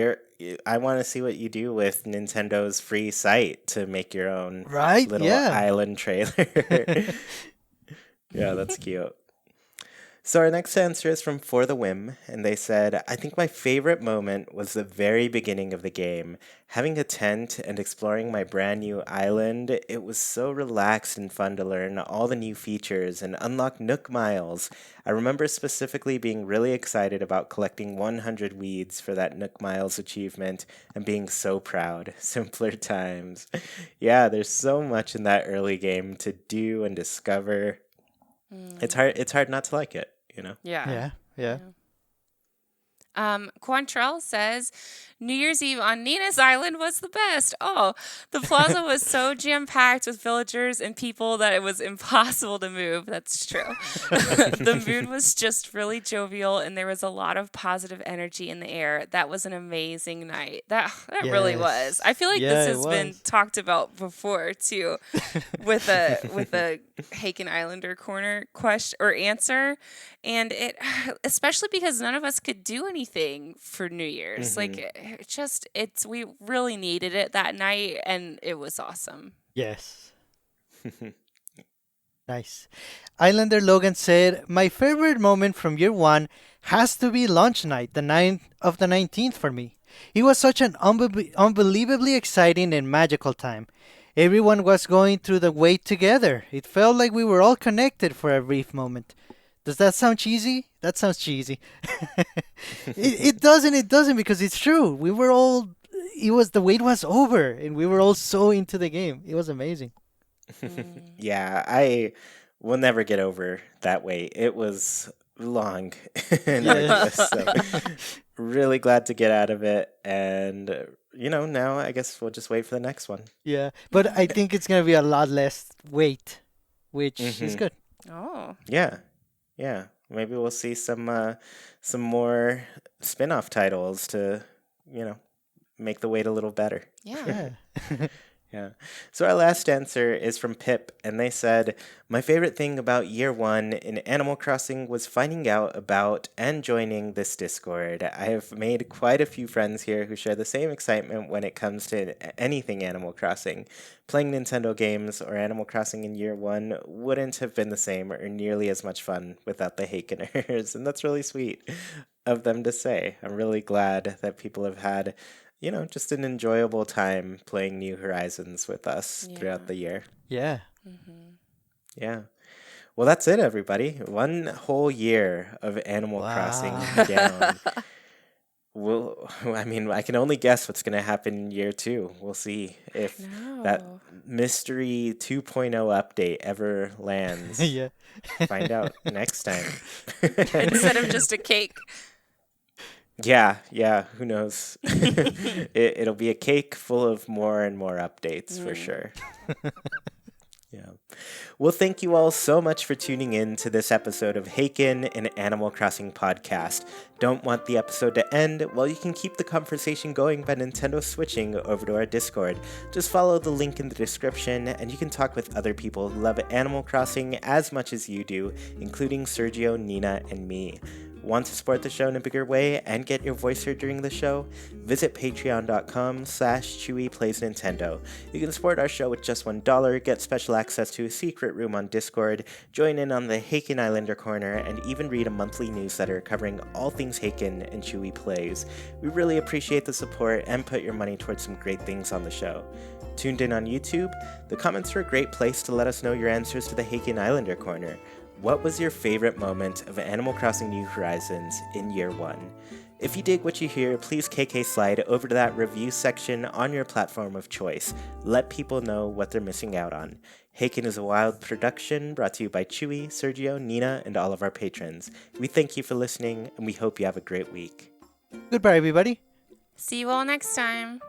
I want to see what you do with Nintendo's free site to make your own Right? little Yeah. island trailer. Yeah, that's cute. So our next answer is from For the Whim, and they said, I think my favorite moment was the very beginning of the game. Having a tent and exploring my brand new island, it was so relaxed and fun to learn all the new features and unlock Nook Miles. I remember specifically being really excited about collecting 100 weeds for that Nook Miles achievement and being so proud. Simpler times. Yeah, there's so much in that early game to do and discover. It's hard not to like it, you know? Yeah. Yeah. Quantrell says, New Year's Eve on Nina's Island was the best. Oh, the plaza was so jam packed with villagers and people that it was impossible to move. That's true. The mood was just really jovial, and there was a lot of positive energy in the air. That was an amazing night. That really was. Yes. I feel like Yeah, this it has been was. talked about before too, with a Haken Islander corner question or answer. And it, especially because none of us could do anything for New Year's. Mhm. We really needed it that night, and it was awesome. Yes. Nice. Islander Logan said, "My favorite moment from year one has to be launch night, the 9th of the 19th for me. It was such an unbelievably exciting and magical time. Everyone was going through the wait together. It felt like we were all connected for a brief moment." Does that sound cheesy? That sounds cheesy. It doesn't because it's true. We were all, the wait was over and we were all so into the game. It was amazing. Yeah, I will never get over that wait. It was long and arduous. So really glad to get out of it. And, now I guess we'll just wait for the next one. Yeah, but I think it's gonna be a lot less wait, which is good. Oh. Yeah. Yeah. Maybe we'll see some more spin-off titles to, make the wait a little better. Yeah. Yeah. Yeah. So our last answer is from Pip, and they said, "My favorite thing about year one in Animal Crossing was finding out about and joining this Discord. I have made quite a few friends here who share the same excitement when it comes to anything Animal Crossing. Playing Nintendo games or Animal Crossing in year one wouldn't have been the same or nearly as much fun without the Hakeners." And that's really sweet of them to say. I'm really glad that people have had just an enjoyable time playing New Horizons with us throughout the year. Yeah. Yeah. Well, that's it, everybody. One whole year of Animal Crossing down. I can only guess what's going to happen in year two. We'll see if that mystery 2.0 update ever lands. Yeah. Find out next time. Instead of just a cake. Yeah, who knows? It'll be a cake full of more and more updates for sure. Yeah. Well, thank you all so much for tuning in to this episode of Haken, an Animal Crossing podcast. Don't want the episode to end? Well, you can keep the conversation going by Nintendo switching over to our Discord. Just follow the link in the description, and you can talk with other people who love Animal Crossing as much as you do, including Sergio, Nina, and me. Want to support the show in a bigger way and get your voice heard during the show? Visit patreon.com/ChuyPlaysNintendo. You can support our show with just $1, get special access to a secret room on Discord, join in on the Haken Islander Corner, and even read a monthly newsletter covering all things Haken and Chuy Plays. We really appreciate the support and put your money towards some great things on the show. Tuned in on YouTube? The comments are a great place to let us know your answers to the Haken Islander Corner. What was your favorite moment of Animal Crossing New Horizons in year one? If you dig what you hear, please KK slide over to that review section on your platform of choice. Let people know what they're missing out on. Haken is a Wild production brought to you by Chuy, Sergio, Nina, and all of our patrons. We thank you for listening, and we hope you have a great week. Goodbye, everybody. See you all next time.